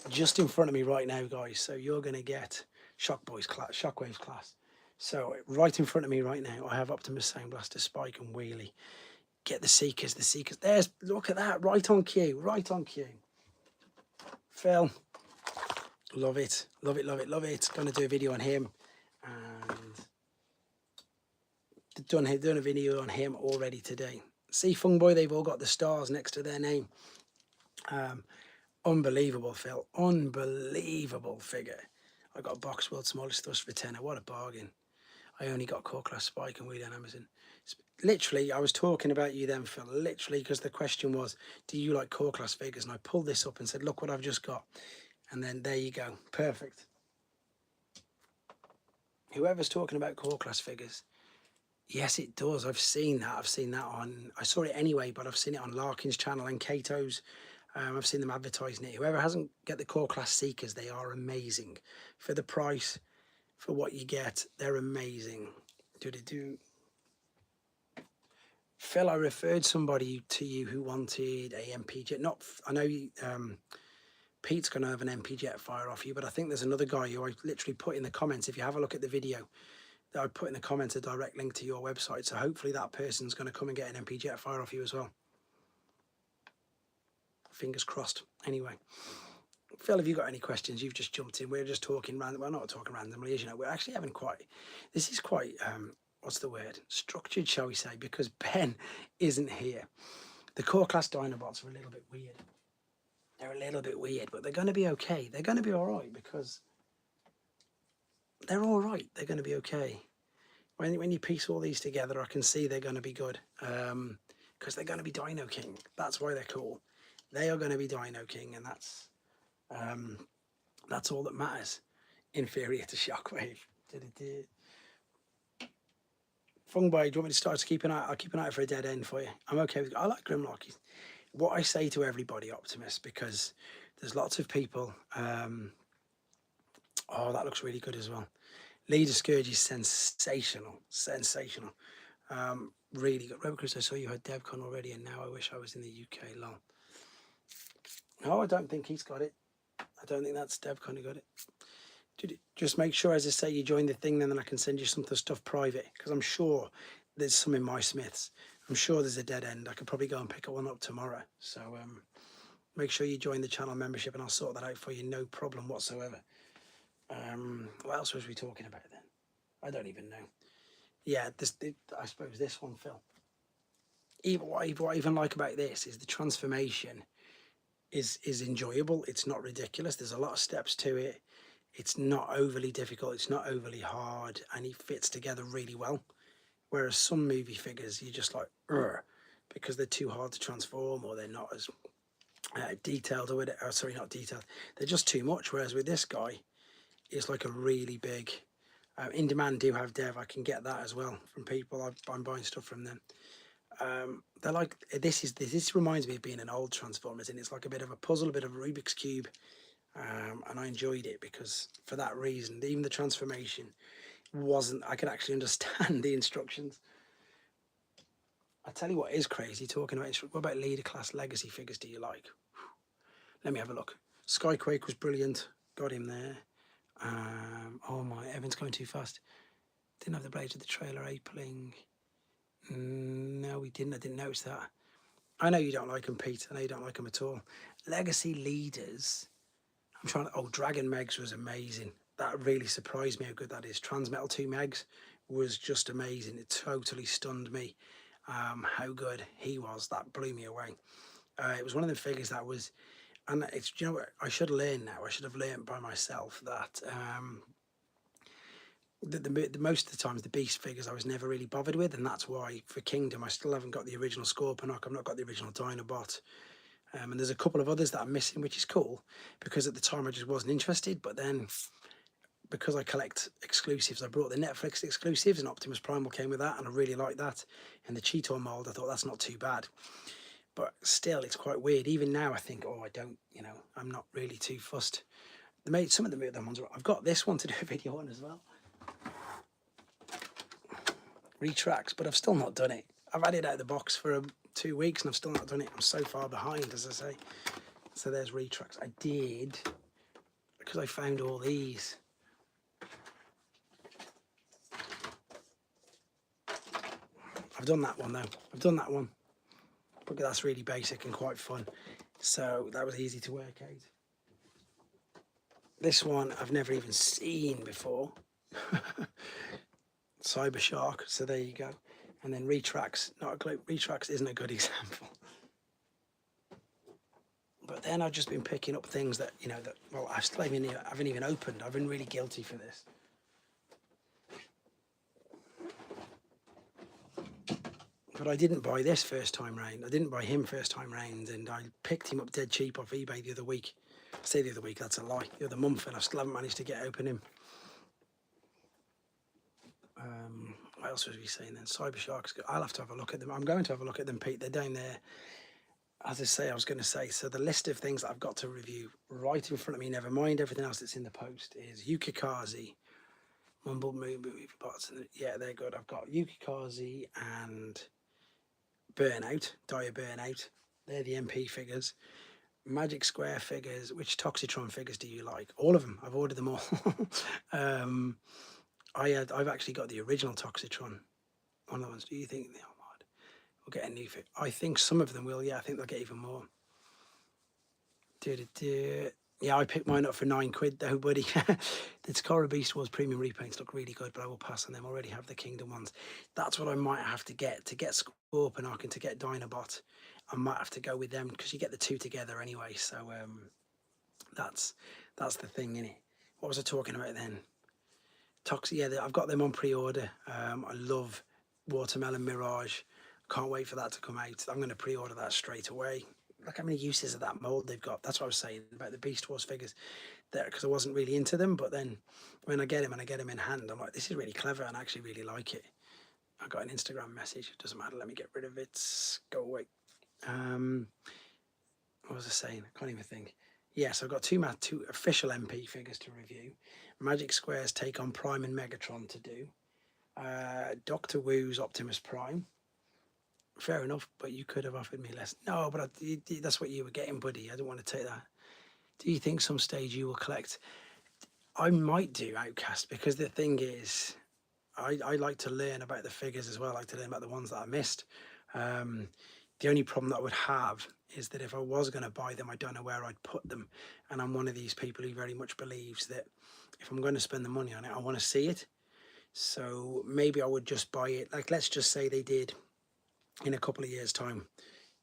just in front of me right now, guys, so you're going to get Shockwave's class. So right in front of me right now, I have Optimus, Sound Blaster, Spike and Wheelie. Get the Seekers. There's, look at that, right on cue. Phil, love it. Going to do a video on him, and done a video on him already today. See, Fung Boy, they've all got the stars next to their name. Unbelievable, Phil. Unbelievable figure. I got Box World Smallest Thrust for tenner. What a bargain. I only got Core Class Spike and Wheelie on Amazon. Literally, I was talking about you then, Phil. Literally, because the question was, do you like Core Class figures? And I pulled this up and said, look what I've just got. And then there you go. Perfect. Whoever's talking about Core Class figures, yes, it does. I've seen that. I saw it anyway, but I've seen it on Larkin's channel and Kato's. I've seen them advertising it. Whoever hasn't get the Core Class Seekers, they are amazing. For the price, for what you get, they're amazing. Phil, I referred somebody to you who wanted a MP jet. I know Pete's going to have an MP jet fire off you, but I think there's another guy who I literally put in the comments. If you have a look at the video, that I put in the comments a direct link to your website. So hopefully that person's going to come and get an MP jet fire off you as well. Fingers crossed. Anyway, Phil, have you got any questions? You've just jumped in. We're just talking random. We're not talking randomly, as you know. We're actually having this is quite, what's the word? Structured, shall we say, because Ben isn't here. The Core Class Dinobots are a little bit weird. They're a little bit weird, but they're going to be okay. They're going to be all right because they're all right. They're going to be okay. When you piece all these together, I can see they're going to be good because they're going to be Dino King. That's why they're cool. They are going to be Dino King, and that's all that matters. Inferior to Shockwave. Fungboy, do you want me to start to keep an eye? I'll keep an eye for a dead end for you. I'm okay with. I like Grimlock. What I say to everybody, Optimus, because there's lots of people. Oh, that looks really good as well. Leader Scourge is sensational. Really good. Rebel Chris, I saw you had DevCon already, and now I wish I was in the UK. Lol. No, I don't think he's got it. I don't think that's DevCon who got it. Just make sure, as I say, you join the thing, then I can send you some of the stuff private, because I'm sure there's some in my Smiths. I'm sure there's a dead end. I could probably go and pick one up tomorrow. So make sure you join the channel membership, and I'll sort that out for you, no problem whatsoever. What else was we talking about then? I don't even know. Yeah, I suppose this one, Phil. What I even like about this is the transformation is enjoyable. It's not ridiculous. There's a lot of steps to it. It's not overly difficult. It's not overly hard, and it fits together really well. Whereas some movie figures, you're just like, because they're too hard to transform, or they're not as detailed, or whatever. Sorry, not detailed. They're just too much. Whereas with this guy, it's like a really big. In Demand do have Dev. I can get that as well from people. I'm buying stuff from them. They're like, this reminds me of being an old Transformers, and it's like a bit of a puzzle, a bit of a Rubik's Cube. And I enjoyed it because for that reason, even the transformation I could actually understand the instructions. I tell you what is crazy, talking about what about Leader Class Legacy figures do you like? Let me have a look. Skyquake was brilliant, got him there. Oh my, Evan's going too fast. Didn't have the blades of the trailer apeling. No, we didn't. I didn't notice that. I know you don't like them, Pete. I know you don't like them at all. Legacy leaders. I'm trying to. Oh, Dragon Megs was amazing. That really surprised me how good that is. Transmetal 2 Megs was just amazing. It totally stunned me how good he was. That blew me away. It was one of the figures that was, and it's, you know what, I should have learned now. I should have learned by myself that the most of the times the beast figures I was never really bothered with, and that's why for Kingdom I still haven't got the original Scorponok. I've not got the original Dinobot. And there's a couple of others that I'm missing, which is cool, because at the time I just wasn't interested. But then, because I collect exclusives, I brought the Netflix exclusives, and Optimus Primal came with that, and I really like that. And the Cheetor mold, I thought that's not too bad. But still, it's quite weird. Even now, I think, oh, I don't, you know, I'm not really too fussed. Some of the ones, I've got this one to do a video on as well. Retracts, but I've still not done it. I've had it out of the box for 2 weeks and I've still not done it. I'm so far behind, as I say. So there's Retracts. I did, because I found all these. I've done that one though. I've done that one. But that's really basic and quite fun. So that was easy to work out. This one I've never even seen before. Cyber Shark. So there you go. And then Retracts. Retracts isn't a good example. But then I've just been picking up things that, you know, that, well, I still haven't even opened. I've been really guilty for this. But I didn't buy this first time round. I didn't buy him first time round, and I picked him up dead cheap off eBay the other week. I say the other week, that's a lie. The other month, and I still haven't managed to open him. What else was we saying then? Cyber Sharks. I'll have to have a look at them. I'm going to have a look at them, Pete. They're down there. As I say, I was going to say, so the list of things that I've got to review right in front of me, never mind everything else that's in the post, is Yukikaze, Mumble Movie Bots. Yeah, they're good. I've got Yukikaze and Burnout, Dire Burnout. They're the MP figures. Magic Square figures. Which Toxitron figures do you like? All of them. I've ordered them all. I've actually got the original Toxitron. One of the ones. Do you think we'll get a new fit? I think some of them will. Yeah, I think they'll get even more. Yeah, I picked mine up for £9 though, buddy. The Takara Beast Wars premium repaints look really good, but I will pass on them. I already have the Kingdom ones. That's what I might have to get Scorponok and to get Dinobot. I might have to go with them because you get the two together anyway. So that's the thing, innit? What was I talking about then? Yeah, I've got them on pre-order. I love Watermelon Mirage. Can't wait for that to come out. I'm going to pre-order that straight away. Look how many uses of that mold they've got. That's what I was saying about the Beast Wars figures there, because I wasn't really into them. But then when I get them and I get them in hand, I'm like, this is really clever, and I actually really like it. I got an Instagram message. It doesn't matter. Let me get rid of it. Go away. What was I saying? I can't even think. Yes, I've got two official MP figures to review. Magic Square's take on Prime and Megatron to do. Doctor Wu's Optimus Prime. Fair enough, but you could have offered me less. No, but that's what you were getting, buddy. I don't want to take that. Do you think some stage you will collect? I might do Outcast, because the thing is, I like to learn about the figures as well. I like to learn about the ones that I missed. The only problem that I would have is that if I was going to buy them, I don't know where I'd put them. And I'm one of these people who very much believes that if I'm going to spend the money on it, I want to see it. So maybe I would just buy it. Like, let's just say they did in a couple of years' time,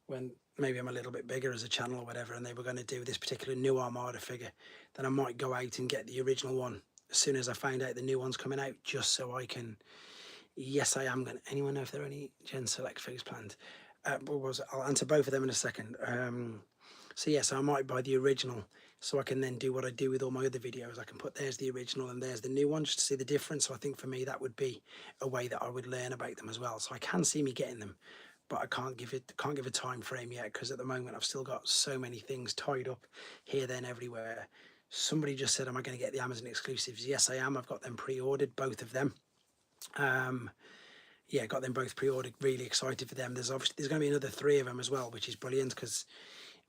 when maybe I'm a little bit bigger as a channel or whatever, and they were going to do this particular new Armada figure, then I might go out and get the original one as soon as I find out the new one's coming out, just so I can. Yes, I am going to. Anyone know if there are any Gen Select figures planned? I'll answer both of them in a second. So yes, I might buy the original, so I can then do what I do with all my other videos. I can put there's the original and there's the new one, just to see the difference. So I think for me that would be a way that I would learn about them as well. So I can see me getting them, but I can't give a time frame yet, because at the moment I've still got so many things tied up here, there, and everywhere. Somebody just said, am I going to get the Amazon exclusives? Yes, I am. I've got them pre-ordered, both of them. Yeah, got them both pre-ordered. Really excited for them. There's going to be another 3 of them as well, which is brilliant, because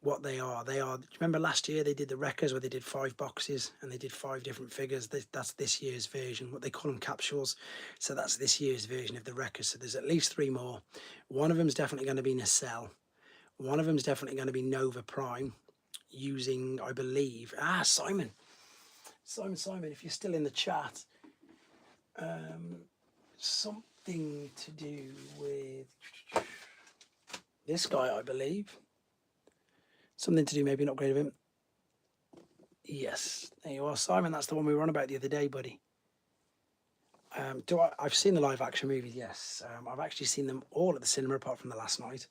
what they are. They are. Do you remember last year they did the Wreckers where they did 5 boxes and they did 5 different figures? That's this year's version. What they call them, capsules. So that's this year's version of the Wreckers. So there's at least 3 more. One of them's definitely going to be Nacelle. One of them's definitely going to be Nova Prime, using, I believe, Simon, if you're still in the chat, something to do with this guy, I believe. Something to do, maybe an upgrade of him. Yes, there you are, Simon. That's the one we were on about the other day, buddy. I've seen the live action movies, yes. I've actually seen them all at the cinema apart from the last night.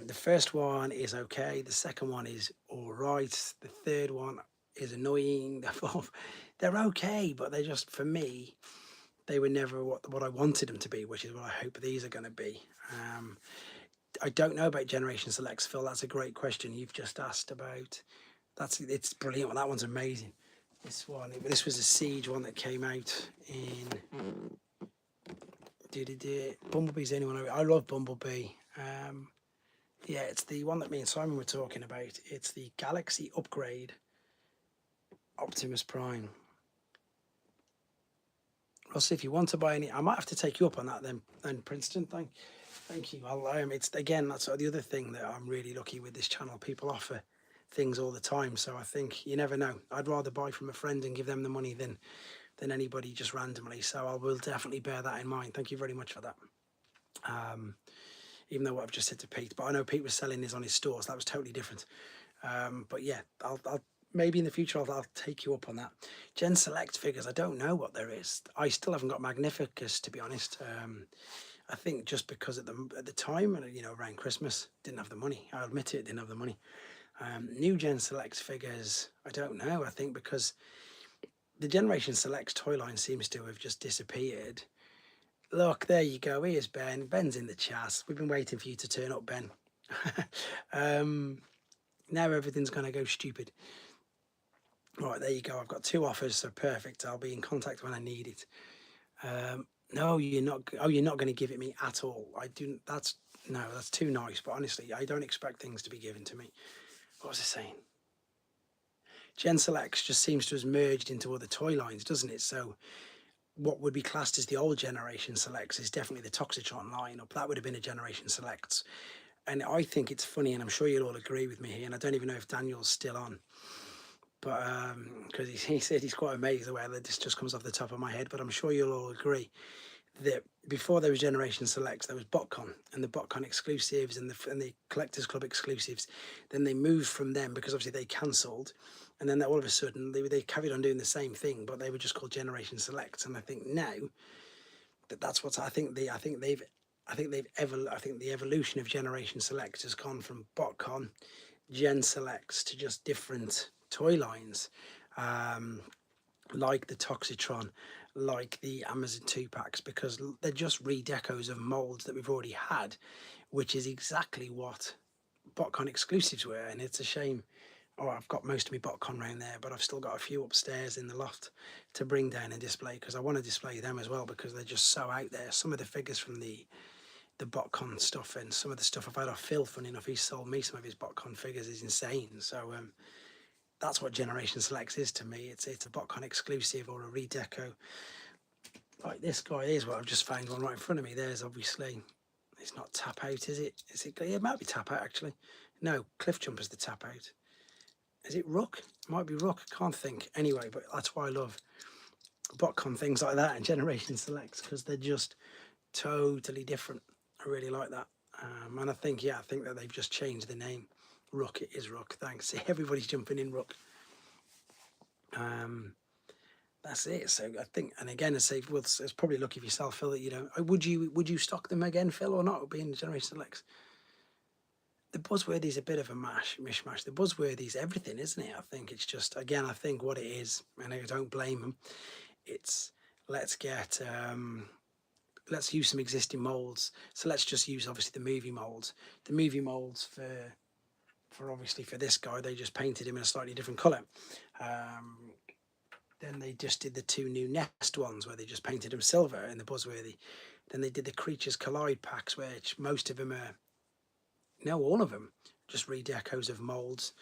The first one is okay. The second one is all right. The third one is annoying. The fourth, they're okay, but they're just, for me, they were never what I wanted them to be, which is what I hope these are going to be. I don't know about Generation Selects, Phil. That's a great question you've just asked about. It's brilliant. Well, that one's amazing. This was a Siege one that came out in. Bumblebee's the only one I love. Bumblebee. Yeah, it's the one that me and Simon were talking about. It's the Galaxy Upgrade Optimus Prime. Russ, if you want to buy any, I might have to take you up on that then Princeton. Thank you. It's again, that's the other thing that I'm really lucky with this channel. People offer things all the time, so I think you never know. I'd rather buy from a friend and give them the money than anybody just randomly. So I will definitely bear that in mind. Thank you very much for that. Even though what I've just said to Pete, but I know Pete was selling his on his store, so that was totally different. But yeah, I'll maybe in the future I'll take you up on that. Gen Select figures, I don't know what there is. I still haven't got Magnificus, to be honest. I think just because at the time, around Christmas, didn't have the money. I'll admit it, didn't have the money. New Gen Select figures, I don't know. I think because the Generation Selects toy line seems to have just disappeared. Look, there you go. Here's Ben. Ben's in the chat. We've been waiting for you to turn up, Ben. Now everything's going to go stupid. Right, there you go. I've got 2 offers, so perfect. I'll be in contact when I need it. No, you're not. Oh, you're not going to give it me at all. That's too nice. But honestly, I don't expect things to be given to me. What was I saying? Gen Selects just seems to have merged into other toy lines, doesn't it? So what would be classed as the old Generation Selects is definitely the Toxitron lineup. That would have been a Generation Selects. And I think it's funny, and I'm sure you'll all agree with me here, and I don't even know if Daniel's still on, but because he said he's quite amazed the way that this just comes off the top of my head, but I'm sure you'll all agree that before there was Generation Selects, there was BotCon and the BotCon exclusives and the Collectors Club exclusives. Then they moved from them because obviously they cancelled, and then all of a sudden they carried on doing the same thing, but they were just called Generation Selects. And I think now that's what I think the evolution of Generation Selects has gone from BotCon, Gen Selects to just different toy lines, like the Toxitron, like the Amazon 2-packs, because they're just redecos of molds that we've already had, which is exactly what BotCon exclusives were. And it's a shame. I've got most of my BotCon around there, but I've still got a few upstairs in the loft to bring down and display, because I want to display them as well, because they're just so out there. Some of the figures from the BotCon stuff and some of the stuff I've had off Phil, funny enough, he sold me some of his BotCon figures, is insane. So that's what Generation Selects is to me. It's a BotCon exclusive or a redeco. Like this guy, here's what I've just found one right in front of me. There's obviously, it's not Tap Out, is it? It might be Tap Out actually. No, Cliff Jumper's the Tap Out. Is it Rook? It might be Rook, I can't think. Anyway, but that's why I love BotCon things like that and Generation Selects, because they're just totally different. I really like that. And I think that they've just changed the name. Rook, it is Rook. Thanks. Everybody's jumping in Rook. That's it. So I think, and again, I say, well, it's probably lucky for yourself, Phil, that you don't. Would you stock them again, Phil, or not? Being Generation Selects. The Buzzworthy's a bit of a mishmash. The Buzzworthy's everything, isn't it? I think it's just, again, I think what it is, and I don't blame them. It's let's use some existing molds. So let's just use obviously the movie molds. The movie molds for obviously for this guy, they just painted him in a slightly different colour. Then they just did the 2 new Nest ones where they just painted him silver in the Buzzworthy. Then they did the Creatures Collide packs, which most of them are, no, all of them, just redecos of molds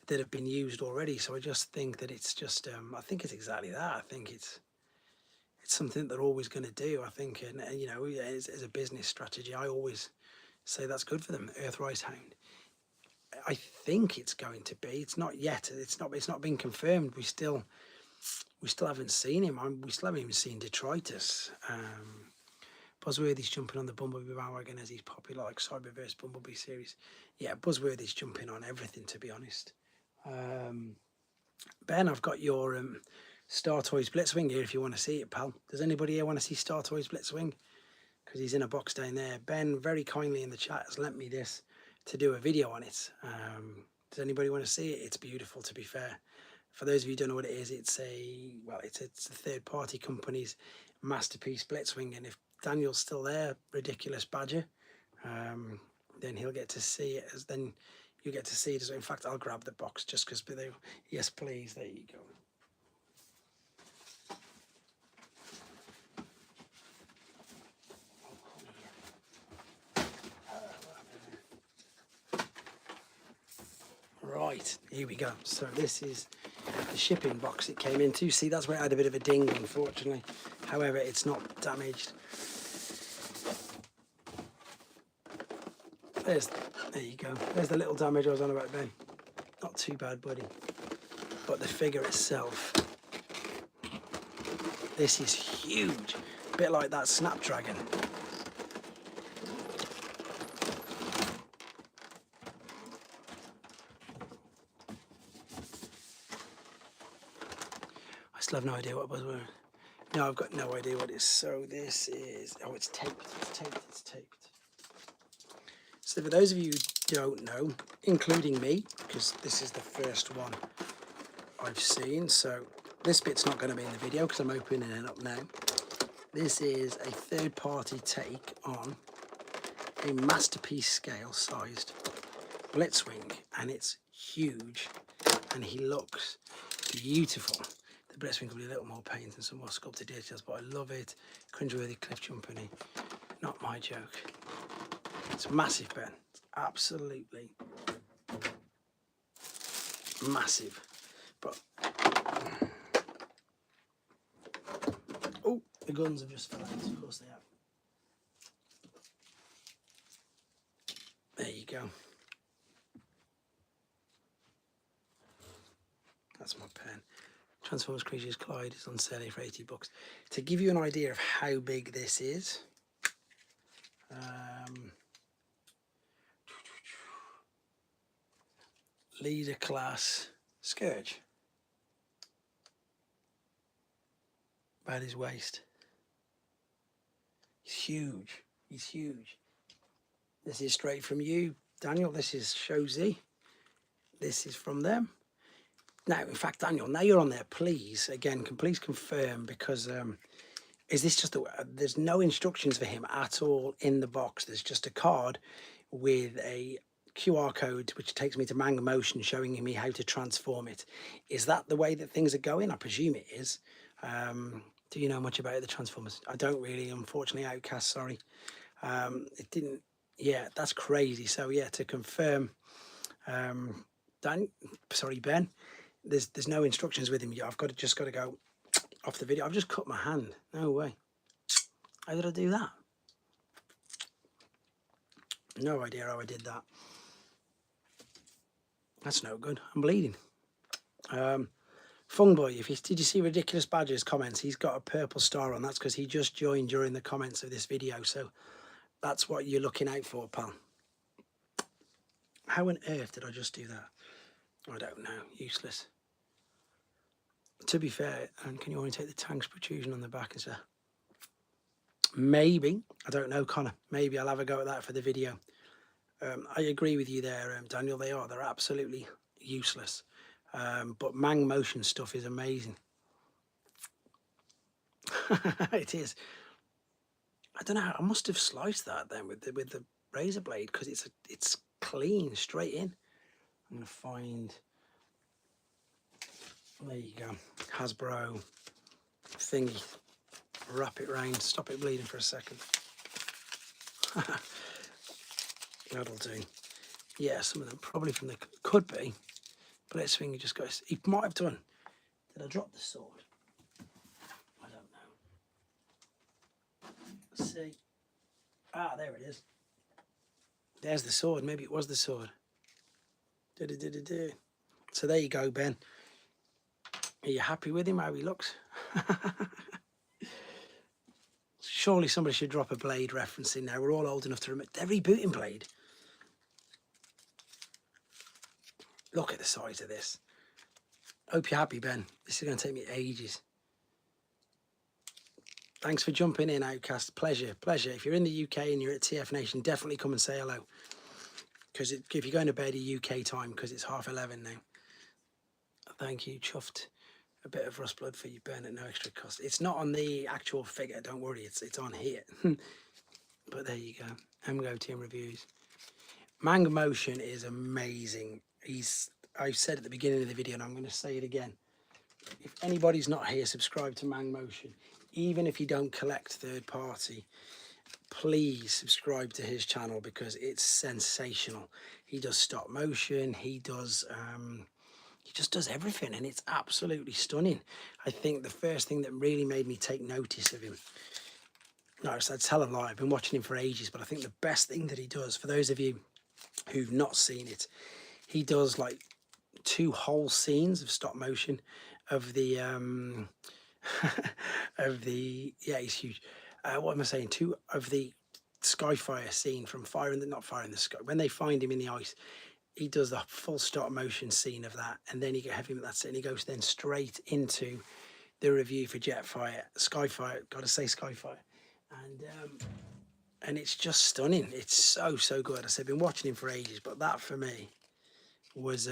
that have been used already. So I just think that it's just, I think it's exactly that. I think it's something they're always going to do. I think, and you know, as a business strategy, I always say that's good for them. Earthrise Hound. I think it's going to be. It's not yet. It's not been confirmed. We still haven't seen him. We still haven't even seen Detritus. Buzzworthy's jumping on the Bumblebee bandwagon as he's popular, like Cyberverse Bumblebee series. Yeah, Buzzworthy's jumping on everything, to be honest. Ben, I've got your Star Toys Blitzwing here if you want to see it, pal. Does anybody here want to see Star Toys Blitzwing? Because he's in a box down there. Ben very kindly in the chat has lent me this to do a video on it. Does anybody want to see it? It's beautiful, to be fair. For those of you who don't know what it is, it's a third-party company's masterpiece Blitzwing, and if Daniel's still there, Ridiculous Badger, then he'll get to see it. Then you get to see it. In fact, I'll grab the box just because. Yes, please. There you go. Right, here we go. So this is the shipping box it came into. See, that's where it had a bit of a ding, unfortunately. However, it's not damaged. There you go. There's the little damage I was on about, Ben. Not too bad, buddy. But the figure itself, this is huge. A bit like that Snapdragon. I still have no idea what buzzword. No, I've got no idea what it is. So this is, oh, it's taped. It's taped. So for those of you who don't know, including me, because this is the first one I've seen, so this bit's not going to be in the video because I'm opening it up now. This is a third-party take on a masterpiece scale sized Blitzwing, and it's huge, and he looks beautiful. The Blitzwing will be a little more paint and some more sculpted details, but I love it. Cringeworthy cliff jumping, not my joke. It's massive, Ben. It's absolutely massive. But oh, the guns have just fallen out. Of course they have. There you go. That's my pen. Transformers Creatures Collide is on sale for $80. To give you an idea of how big this is, leader class Scourge. About his waist. He's huge. He's huge. This is straight from you, Daniel. This is Shozy. This is from them. Now, in fact, Daniel, now you're on there, please, again, please confirm, because is this just there's no instructions for him at all in the box. There's just a card with a QR code which takes me to Manga Motion showing me how to transform it. Is that the way that things are going? I presume it is. Do you know much about the Transformers? I don't really, unfortunately. Outcast, sorry. It didn't. Yeah, that's crazy. So yeah, to confirm, Ben, there's no instructions with him yet. I've just got to go off the video. I've just cut my hand. No way. How did I do that? No idea how I did that. That's no good. I'm bleeding. Fungboy, did you see Ridiculous Badger's comments? He's got a purple star on. That's because he just joined during the comments of this video. So that's what you're looking out for, pal. How on earth did I just do that? I don't know. Useless. To be fair, and can you orientate the tank's protrusion on the back and stuff? Maybe. I don't know, Connor. Maybe I'll have a go at that for the video. I agree with you there, Daniel. They're absolutely useless. But Mang Motion stuff is amazing. It is. I don't know. I must have sliced that then with the razor blade, because it's clean straight in. I'm gonna find. There you go. Hasbro thingy. Wrap it round. Stop it bleeding for a second. That'll do. Yeah, some of them probably from the could be, but let's swing. He just goes. He might have done. Did I drop the sword? I don't know. Let's see. Ah, there it is. There's the sword. Maybe it was the sword. So there you go, Ben. Are you happy with him, how he looks? Surely somebody should drop a Blade reference in there. We're all old enough to remember. They're rebooting Blade. Look at the size of this. Hope you're happy, Ben. This is going to take me ages. Thanks for jumping in, Outcast. Pleasure, pleasure. If you're in the UK and you're at TF Nation, definitely come and say hello. Because if you're going to bed at UK time, because it's 11:30 now. Thank you, chuffed. A bit of Rust Blood for you, Ben, at no extra cost. It's not on the actual figure, don't worry, it's on here. But there you go. MGO Team Reviews. Mang Motion is amazing. I've said at the beginning of the video, and I'm going to say it again. If anybody's not here, subscribe to Mang Motion. Even if you don't collect third party, please subscribe to his channel because it's sensational. He does stop motion, he just does everything, and it's absolutely stunning. I think the first thing that really made me take notice of him, no, I'd tell a lie, I've been watching him for ages, but I think the best thing that he does, for those of you who've not seen it, he does like 2 whole scenes of stop motion of the yeah, he's huge. What am I saying? 2 of the Skyfire scene from not Fire in the Sky, when they find him in the ice. He does the full stop motion scene of that, and then you get him. That's it. And he goes then straight into the review for Skyfire. Got to say Skyfire, and it's just stunning. It's so good. I said, I've been watching him for ages, but that for me was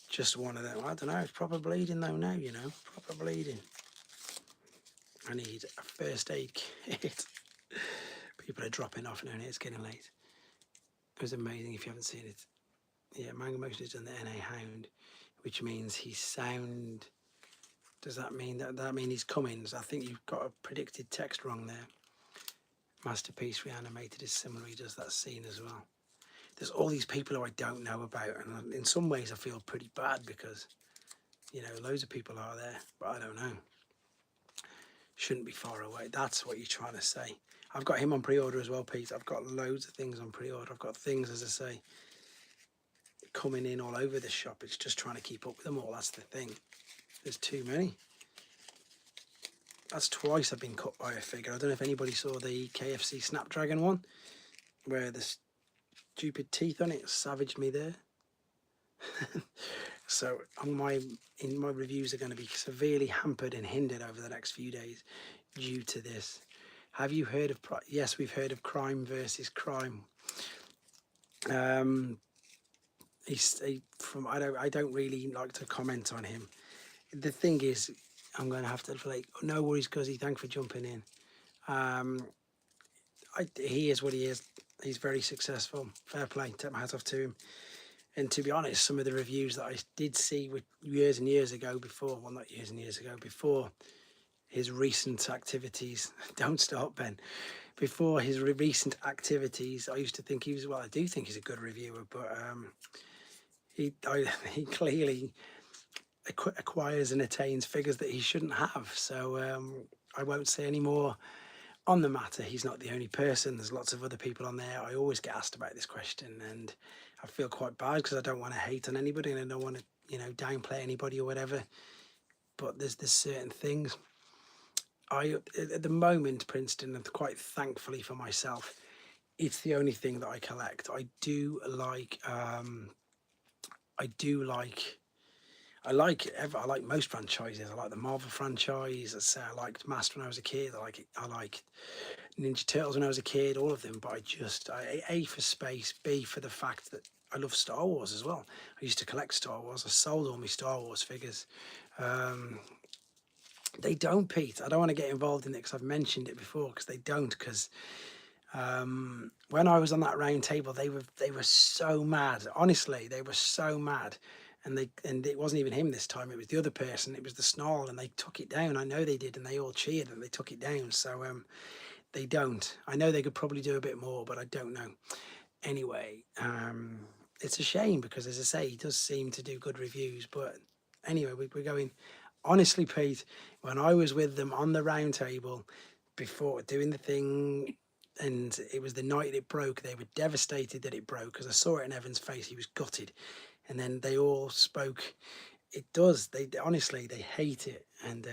just one of them. I don't know. It's proper bleeding though now. You know, proper bleeding. I need a first aid kit. People are dropping off now. And it's getting late. It was amazing if you haven't seen it. Yeah, Manga Motion has done the NA Hound, which means he's sound. Does that mean that mean he's coming? So I think you've got a predicted text wrong there. Masterpiece Reanimated is similar. He does that scene as well. There's all these people who I don't know about, and in some ways I feel pretty bad because, you know, loads of people are there, but I don't know. Shouldn't be far away. That's what you're trying to say. I've got him on pre-order as well, Pete. I've got loads of things on pre-order. I've got things, as I say, coming in all over the shop. It's just trying to keep up with them all. That's the thing. There's too many. That's twice I've been cut by a figure. I don't know if anybody saw the KFC Snapdragon one, where the stupid teeth on it savaged me there. So my reviews are going to be severely hampered and hindered over the next few days due to this. Have you heard of? Yes, we've heard of Crime versus Crime. I don't really like to comment on him. The thing is, I'm going to have to like, no worries, Guzzy. Thanks for jumping in. He is what he is. He's very successful. Fair play. Take my hat off to him. And to be honest, some of the reviews that I did see with years and years ago before, well, not years and years ago, before his recent activities, don't stop, Ben. Before his recent activities, I used to think he was, well, I do think he's a good reviewer, but he clearly acquires and attains figures that he shouldn't have. So I won't say any more on the matter. He's not the only person. There's lots of other people on there. I always get asked about this question, and I feel quite bad because I don't want to hate on anybody and I don't want to, you know, downplay anybody or whatever. But there's certain things. At the moment, Princeton, and quite thankfully for myself, it's the only thing that I collect. I like most franchises. I like the Marvel franchise. I say I liked Master when I was a kid. I like Ninja Turtles when I was a kid. All of them. But A for space. B for the fact that I love Star Wars as well. I used to collect Star Wars. I sold all my Star Wars figures. They don't, Pete. I don't want to get involved in it because I've mentioned it before. Because they don't. Because when I was on that round table, they were so mad. Honestly, they were so mad. And it wasn't even him this time. It was the other person. It was the Snarl, and they took it down. I know they did, and they all cheered, and they took it down. So they don't. I know they could probably do a bit more, but I don't know. Anyway, it's a shame because, as I say, he does seem to do good reviews. But anyway, we're going. Honestly, Pete, when I was with them on the round table before doing the thing, and it was the night it broke, they were devastated that it broke because I saw it in Evan's face. He was gutted. And then they all spoke. It does. They honestly, they hate it. And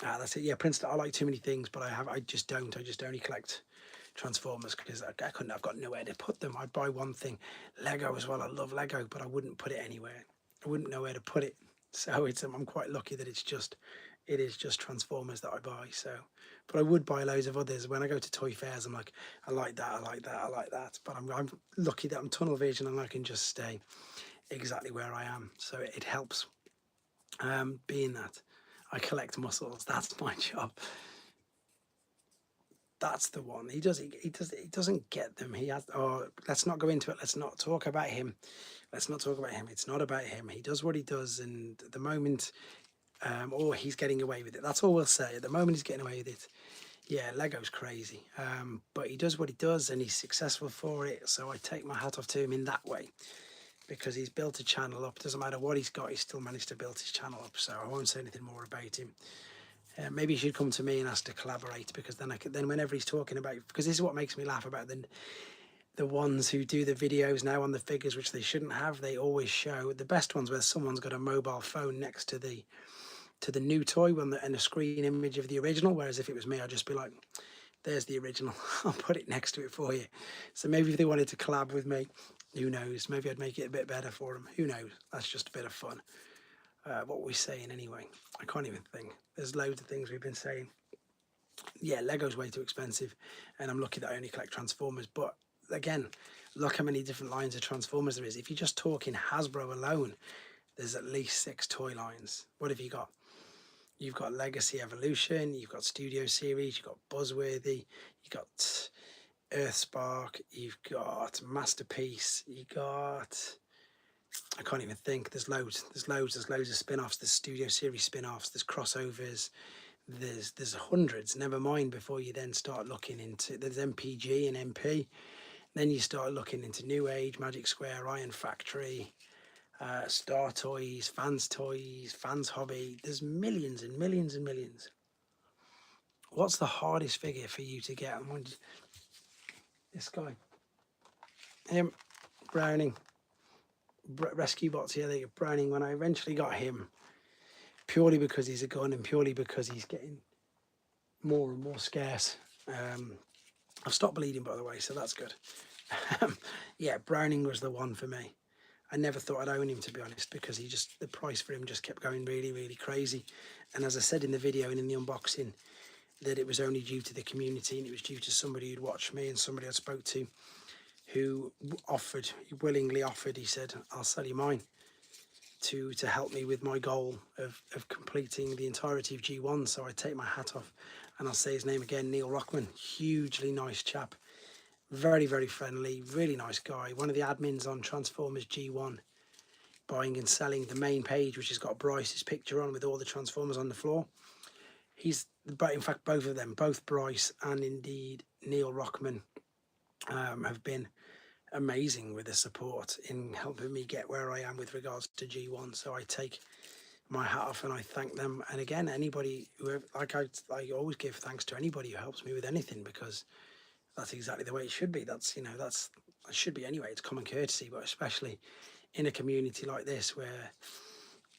that's it. Yeah, Princeton. I like too many things, but I just don't. I just only collect Transformers because I couldn't. I've got nowhere to put them. I'd buy one thing, Lego as well. I love Lego, but I wouldn't put it anywhere. I wouldn't know where to put it. So it's I'm quite lucky that it is just Transformers that I buy. So, but I would buy loads of others. When I go to toy fairs, I'm like, I like that, I like that, I like that. But I'm lucky that I'm tunnel vision and I can just stay exactly where I am. So it helps. Being that I collect muscles, that's my job. That's the one. He doesn't get them. He has. Oh, let's not go into it. Let's not talk about him. Let's not talk about him. It's not about him. He does what he does, and at the moment, or he's getting away with it. That's all we'll say. At the moment, he's getting away with it. Yeah, Lego's crazy, but he does what he does, and he's successful for it. So I take my hat off to him in that way, because he's built a channel up. Doesn't matter what he's got, he's still managed to build his channel up. So I won't say anything more about him. Maybe he should come to me and ask to collaborate, because then then whenever he's talking about, because this is what makes me laugh about the ones who do the videos now on the figures, which they shouldn't have. They always show the best ones where someone's got a mobile phone next to the new toy and a screen image of the original. Whereas if it was me, I'd just be like, "There's the original. I'll put it next to it for you." So maybe if they wanted to collab with me, who knows? Maybe I'd make it a bit better for them. Who knows? That's just a bit of fun. What were we saying anyway? I can't even think. There's loads of things we've been saying. Yeah, Lego's way too expensive, and I'm lucky that I only collect Transformers. But again, look how many different lines of Transformers there is. If you're just talking Hasbro alone, there's at least 6 toy lines. What have you got? You've got Legacy Evolution, you've got Studio Series, you've got Buzzworthy, you've got Earthspark, you've got Masterpiece, you got, I can't even think. There's loads. There's loads of spin-offs. There's Studio Series spin-offs. There's crossovers. There's hundreds. Never mind before you then start looking into, there's MPG and MP. Then you start looking into New Age, Magic Square, Iron Factory, Star Toys, Fans Hobby. There's millions and millions and millions. What's the hardest figure for you to get? This guy, him, Browning. Rescue Bots here, they get Browning. When I eventually got him, purely because he's a gun and purely because he's getting more and more scarce. I've stopped bleeding, by the way, so that's good. Yeah, Browning was the one for me. I never thought I'd own him, to be honest, because the price for him just kept going really, really crazy. And as I said in the video and in the unboxing, that it was only due to the community, and it was due to somebody who'd watched me and somebody I spoke to who willingly offered, he said, "I'll sell you mine to help me with my goal of completing the entirety of G1." So I take my hat off, and I'll say his name again, Neil Rockman. Hugely nice chap, very, very friendly, really nice guy. One of the admins on Transformers G1, buying and selling the main page, which has got Bryce's picture on with all the Transformers on the floor. But in fact, both of them, both Bryce and indeed Neil Rockman, have been amazing with the support in helping me get where I am with regards to G1. So I take my hat off and I thank them. And again, anybody who, like I always give thanks to anybody who helps me with anything, because that's exactly the way it should be. That's, you know, it should be anyway. It's common courtesy, but especially in a community like this where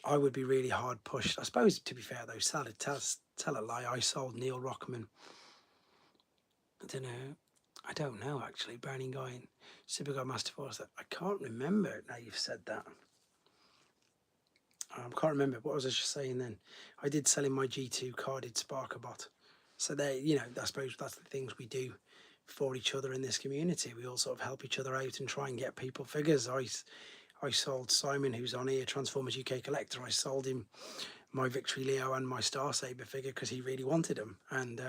I would be really hard pushed. I suppose, to be fair though, tell a lie, I sold Neil Rockman, I don't know actually, Burning Guy and Super God Master Force. I can't remember now you've said that. I can't remember. What was I just saying then? I did sell him my G2 carded Sparker bot. So I suppose that's the things we do for each other in this community. We all sort of help each other out and try and get people figures. I sold Simon, who's on here, Transformers UK Collector. I sold him my Victory Leo and my Star Saber figure because he really wanted them. And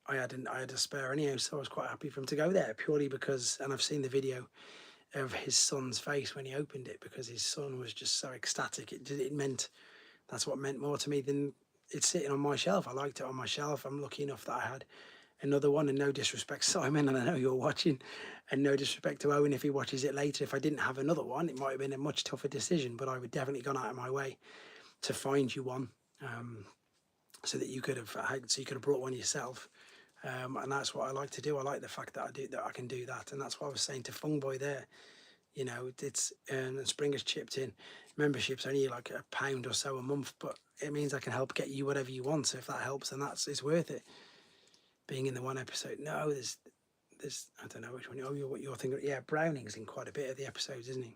I had a spare anyhow, so I was quite happy for him to go there, purely because, and I've seen the video of his son's face when he opened it, because his son was just so ecstatic. That's what meant more to me than it's sitting on my shelf. I liked it on my shelf. I'm lucky enough that I had another one, and no disrespect, Simon, and I know you're watching, and no disrespect to Owen if he watches it later. If I didn't have another one, it might have been a much tougher decision, but I would definitely gone out of my way to find you one, so that you could have brought one yourself. And that's what I like to do. I like the fact that I can do that, and that's what I was saying to Fung Boy there. You know, it's and Springer's chipped in. Membership's only like £1 or so a month, but it means I can help get you whatever you want. So if that helps, then it's worth it. Being in the one episode, no, there's I don't know which one. Oh, what you're thinking? Yeah, Browning's in quite a bit of the episodes, isn't he?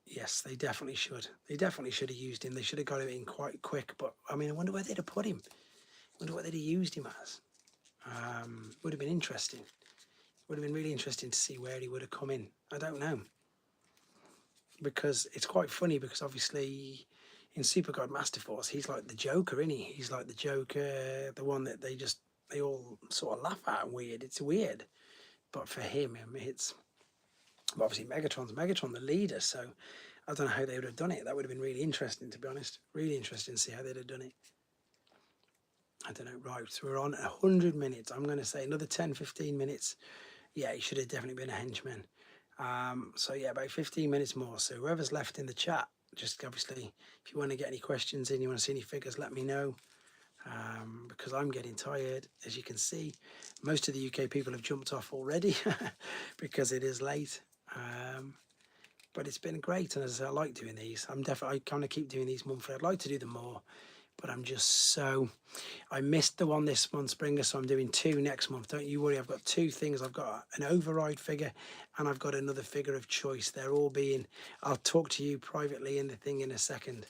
Yes, they definitely should. They definitely should have used him. They should have got him in quite quick. But I mean, I wonder where they'd have put him. I wonder what they'd have used him as. Would have been interesting. Would have been really interesting to see where he would have come in. I don't know. Because it's quite funny, because obviously in Supergod Master Force, he's like the Joker, isn't he? He's like the Joker, the one that they all sort of laugh at. Weird. It's weird. But for him, it's obviously Megatron, the leader. So I don't know how they would have done it. That would have been really interesting, to be honest. Really interesting to see how they'd have done it. I don't know. Right, so we're on 100 minutes. I'm going to say another 10, 15 minutes. Yeah, he should have definitely been a henchman. So yeah, about 15 minutes more. So whoever's left in the chat, just obviously, if you want to get any questions in, you want to see any figures, let me know. Because I'm getting tired. As you can see, most of the UK people have jumped off already because it is late. But it's been great, and as I say, I like doing these. I kind of keep doing these monthly. I'd like to do them more, but I missed the one this month, Springer, so I'm doing 2 next month. Don't you worry, I've got 2 things. I've got an override figure, and I've got another figure of choice. They're all being, I'll talk to you privately in the thing in a second.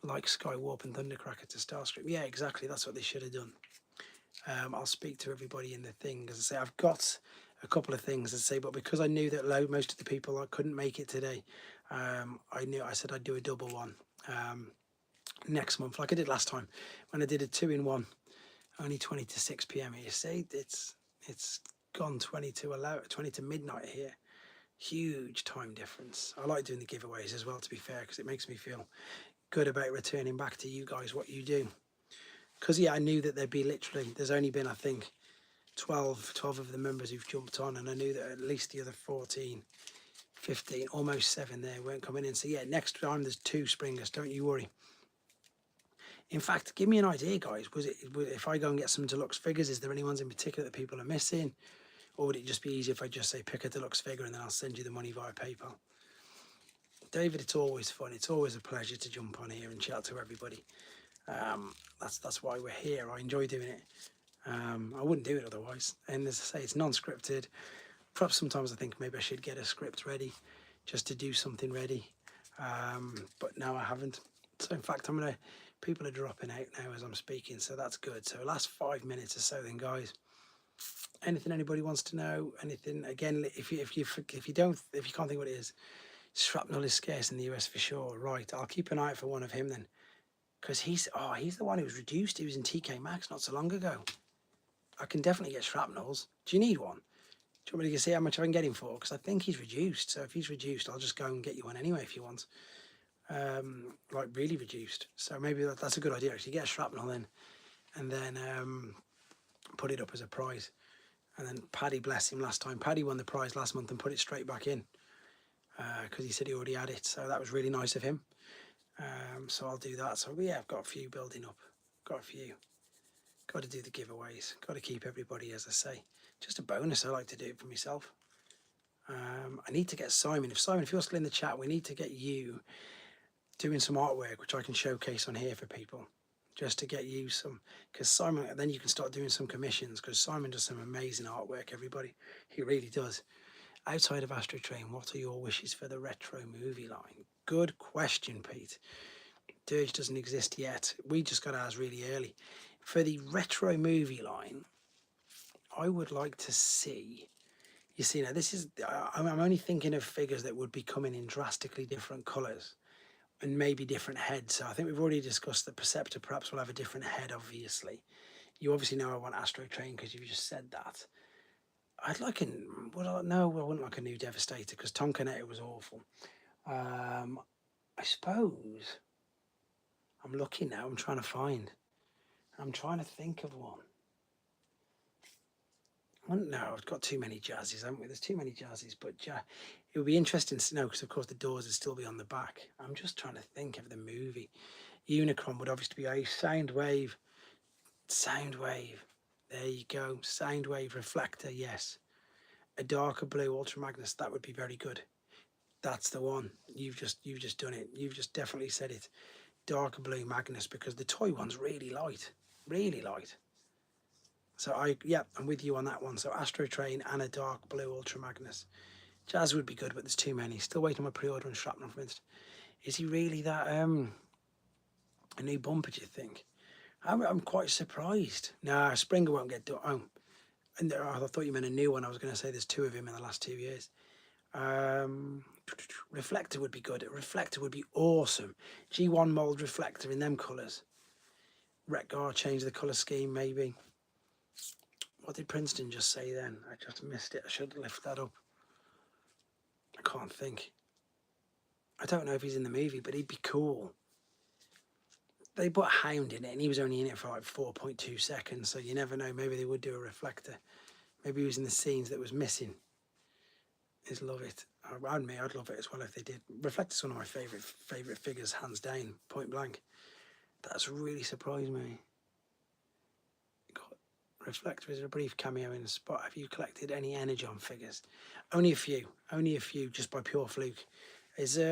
Like Skywarp and Thundercracker to Starscream. Yeah, exactly, that's what they should have done. I'll speak to everybody in the thing. As I say, I've got a couple of things to say, but because I knew that most of the people I couldn't make it today, I said I'd do a double one next month, like I did last time when I did a 2-in-1, only 20 to 6 p.m. You see, it's gone 20 to midnight here. Huge time difference. I like doing the giveaways as well, to be fair, because it makes me feel good about returning back to you guys what you do. Because yeah, I knew that there'd be there's only been, I think, 12 of the members who've jumped on, and I knew that at least the other 14, 15, almost 7 there weren't coming in. So yeah, next time there's 2 Springers, don't you worry. In fact, give me an idea, guys. If I go and get some deluxe figures, is there any ones in particular that people are missing? Or would it just be easy if I just say pick a deluxe figure and then I'll send you the money via PayPal? David, it's always fun. It's always a pleasure to jump on here and chat to everybody. That's why we're here. I enjoy doing it. I wouldn't do it otherwise. And as I say, it's non-scripted. Perhaps sometimes I think maybe I should get a script ready just to do something ready. But no, I haven't. So in fact, people are dropping out now as I'm speaking, so that's good. So last 5 minutes or so then, guys. Anything anybody wants to know? Anything? Again, if you can't think what it is, shrapnel is scarce in the US for sure. Right, I'll keep an eye out for one of him then, because he's the one who was reduced. He was in TK Maxx not so long ago. I can definitely get shrapnels. Do you need one? Do you want me to see how much I can get him for? Because I think he's reduced. So if he's reduced, I'll just go and get you one anyway if you want. Like really reduced. So maybe that's a good idea. Actually, get a shrapnel then, and then put it up as a prize. And then Paddy, bless him, last time. Paddy won the prize last month and put it straight back in because he said he already had it. So that was really nice of him. So I'll do that. So yeah, I've got a few building up. Got a few. Got to do the giveaways. Got to keep everybody, as I say. Just a bonus. I like to do it for myself. I need to get Simon. If you're still in the chat, we need to get you doing some artwork, which I can showcase on here for people. Just to get you some, because Simon, then you can start doing some commissions, because Simon does some amazing artwork, everybody. He really does. Outside of Astro Train, what are your wishes for the retro movie line? Good question, Pete. Dirge doesn't exist yet. We just got ours really early. For the retro movie line, I would like to see, you see, now this is, I'm only thinking of figures that would be coming in drastically different colours and maybe different heads. So I think we've already discussed that Perceptor perhaps will have a different head, obviously. You obviously know I want Astro Train because you just said that. I'd like I wouldn't like a new Devastator because Tonkanet was awful. I suppose, I'm looking now, I'm trying to think of one. Well, no, I've got too many jazzes, haven't we? There's too many jazzes, but it would be interesting to know because, of course, the doors would still be on the back. I'm just trying to think of the movie. Unicron would obviously be a sound wave. Sound wave. There you go. Sound wave reflector. Yes. A darker blue Ultra Magnus. That would be very good. That's the one. You've just done it. You've just definitely said it. Darker blue Magnus because the toy one's really light. Really light. So I'm with you on that one. So Astro Train and a dark blue Ultra Magnus. Jazz would be good, but there's too many. Still waiting on my pre-order on Shrapnel, for instance. Is he really that a new bumper, do you think? I'm quite surprised. Nah, Springer won't get done. Oh, and I thought you meant a new one. I was going to say there's two of him in the last 2 years. Reflector would be good. Reflector would be awesome. G1 mold reflector in them colours. Retgar change the colour scheme, maybe. What did Princeton just say then? I just missed it. I should lift that up. I can't think. I don't know if he's in the movie, but he'd be cool. They put Hound in it, and he was only in it for like 4.2 seconds, so you never know. Maybe they would do a reflector. Maybe he was in the scenes that was missing. I'd love it. Around me, I'd love it as well if they did. Reflector's one of my favourite figures, hands down, point blank. That's really surprised me. Reflector is a brief cameo in a spot. Have you collected any Energon figures? Only a few, just by pure fluke. Was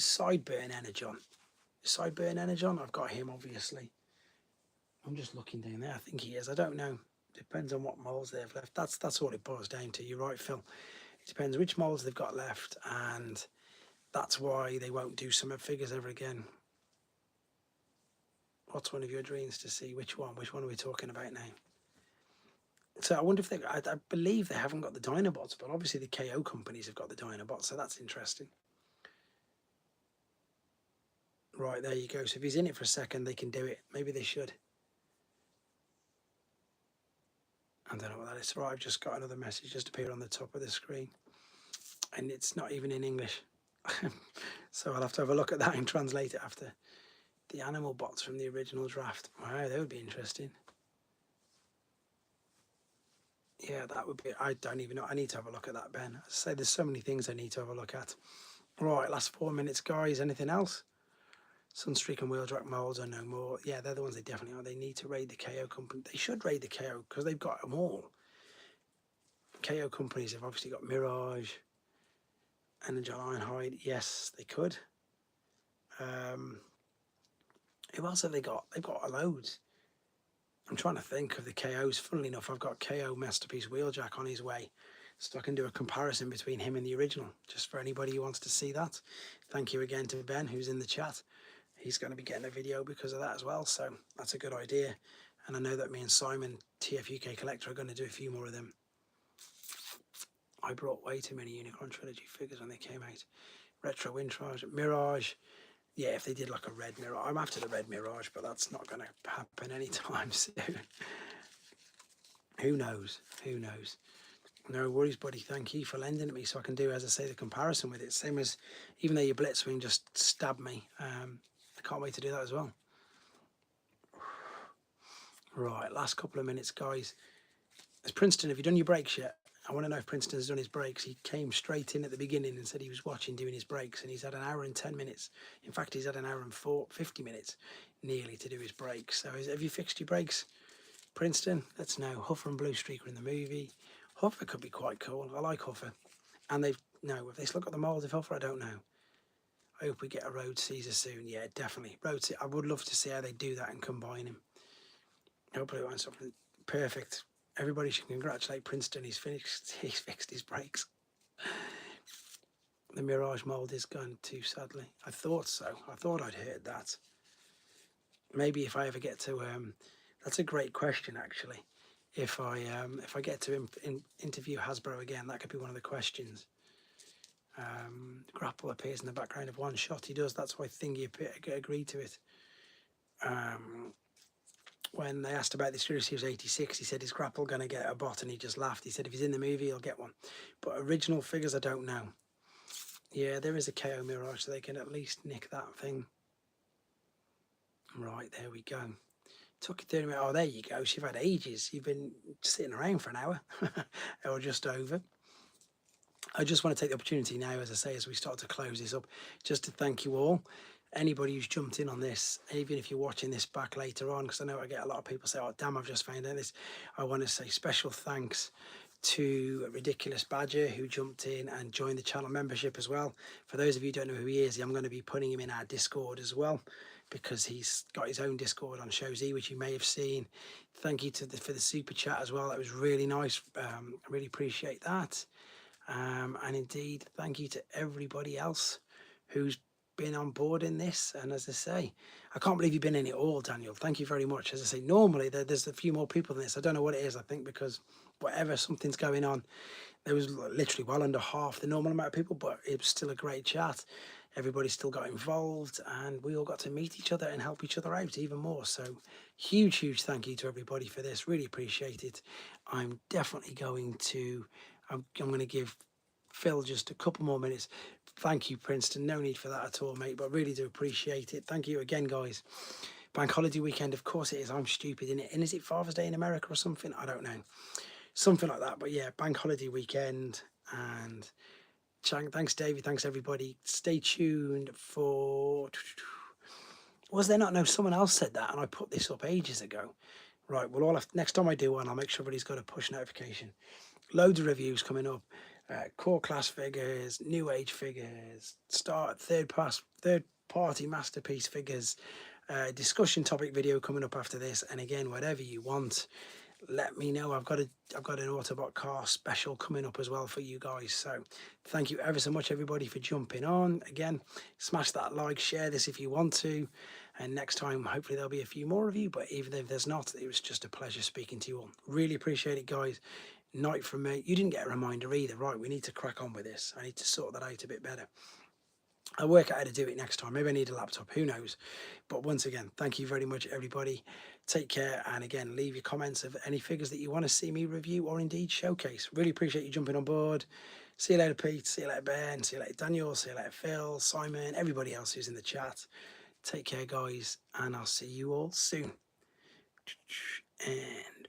Sideburn Energon? Sideburn Energon? I've got him, obviously. I'm just looking down there. I think he is. I don't know. Depends on what molds they've left. That's all it boils down to. You're right, Phil. It depends which molds they've got left, and that's why they won't do summer figures ever again. What's one of your dreams to see? Which one? Which one are we talking about now? So I wonder if I believe they haven't got the Dinobots, but obviously the KO companies have got the Dinobots, so that's interesting. Right, there you go. So if he's in it for a second, they can do it. Maybe they should. I don't know what that is. Right, I've just got another message just appeared on the top of the screen. And it's not even in English. So I'll have to have a look at that and translate it after. The animal bots from the original draft. Wow, that would be interesting. Yeah, that would be. I don't even know. I need to have a look at that, Ben. As I say, there's so many things I need to have a look at. Right, last 4 minutes, guys. Anything else? Sunstreak and Wheeljack molds are no more. Yeah, they're the ones they definitely are. They need to raid the KO company. They should raid the KO because they've got them all. KO companies have obviously got Mirage, Energon Ironhide. Yes, they could. Who else have they got? They've got loads. I'm trying to think of the KOs. Funnily enough, I've got KO Masterpiece Wheeljack on his way, so I can do a comparison between him and the original, just for anybody who wants to see that. Thank you again to Ben, who's in the chat. He's going to be getting a video because of that as well, so that's a good idea. And I know that me and Simon, TFUK Collector, are going to do a few more of them. I brought way too many Unicron Trilogy figures when they came out. Retro Wintrage, Mirage. Yeah, if they did like a red Mirage. I'm after the red Mirage, but that's not going to happen anytime soon. Who knows? Who knows? No worries, buddy. Thank you for lending it me so I can do, as I say, the comparison with it. Same as, even though your Blitzwing just stabbed me. I can't wait to do that as well. Right, last couple of minutes, guys. As Princeton, have you done your breaks yet? I want to know if Princeton's done his breaks. He came straight in at the beginning and said he was watching doing his breaks, and he's had an hour and 10 minutes. In fact, he's had an hour and 50 minutes nearly to do his breaks. So have you fixed your breaks, Princeton? Let's know. Huffer and Blue Streaker in the movie. Huffer could be quite cool. I like Huffer. And if they still got the mould of Huffer, I don't know. I hope we get a Road Caesar soon. Yeah, definitely. Road Caesar. I would love to see how they do that and combine him. Hopefully it won't something perfect. Everybody should congratulate Princeton. He's fixed his brakes. The Mirage mould is gone too, sadly. I thought so. I thought I'd heard that. Maybe if I ever get to that's a great question actually. If I get to interview Hasbro again, that could be one of the questions. Grapple appears in the background of one shot. He does. That's why Thingy agreed to it. When they asked about the Series 86, he said, is Grapple going to get a bot? And he just laughed. He said, if he's in the movie, he'll get one. But original figures, I don't know. Yeah, there is a KO Mirage, so they can at least nick that thing. Right, there we go. Took you 30 minutes. Oh, there you go. So you've had ages. You've been sitting around for an hour or just over. I just want to take the opportunity now, as I say, as we start to close this up, just to thank you all. Anybody who's jumped in on this, even if you're watching this back later on, because I know I get a lot of people say, oh, damn, I've just found out this. I want to say special thanks to Ridiculous Badger, who jumped in and joined the channel membership as well. For those of you who don't know who he is, I'm going to be putting him in our Discord as well, because he's got his own Discord on Show Z, which you may have seen. Thank you for the super chat as well. That was really nice. I really appreciate that. And indeed, thank you to everybody else who's been on board in this. And as I say, I can't believe you've been in it all, Daniel. Thank you very much. As I say, normally there's a few more people than this. I don't know what it is. I think because whatever, something's going on. There was literally well under half the normal amount of people, but it was still a great chat. Everybody still got involved, and we all got to meet each other and help each other out even more. So huge thank you to everybody for this. Really appreciate it. I'm definitely going to I'm going to give Phil just a couple more minutes. Thank you, Princeton. No need for that at all, mate, but really do appreciate it. Thank you again, guys. Bank holiday weekend, of course it is. I'm stupid, in it. And is it Father's Day in America or something? I don't know. Something like that. But yeah, bank holiday weekend. And thanks, David. Thanks, everybody. Stay tuned for... Was there not? No, someone else said that, and I put this up ages ago. Right, well, next time I do one, I'll make sure everybody's got a push notification. Loads of reviews coming up. Core class figures, new age figures, third party masterpiece figures, discussion topic video coming up after this. And again, whatever you want, let me know. I've got an Autobot car special coming up as well for you guys. So thank you ever so much, everybody, for jumping on. Again, smash that like, share this if you want to. And next time, hopefully there'll be a few more of you. But even if there's not, it was just a pleasure speaking to you all. Really appreciate it, guys. Night from me. You didn't get a reminder either. Right, we need to crack on with this. I need to sort that out a bit better. I'll work out how to do it next time. Maybe I need a laptop. Who knows? But once again, thank you very much, everybody. Take care. And again, leave your comments of any figures that you want to see me review or indeed showcase. Really appreciate you jumping on board. See you later, Pete. See you later, Ben. See you later, Daniel. See you later, Phil, Simon, everybody else who's in the chat. Take care, guys. And I'll see you all soon. And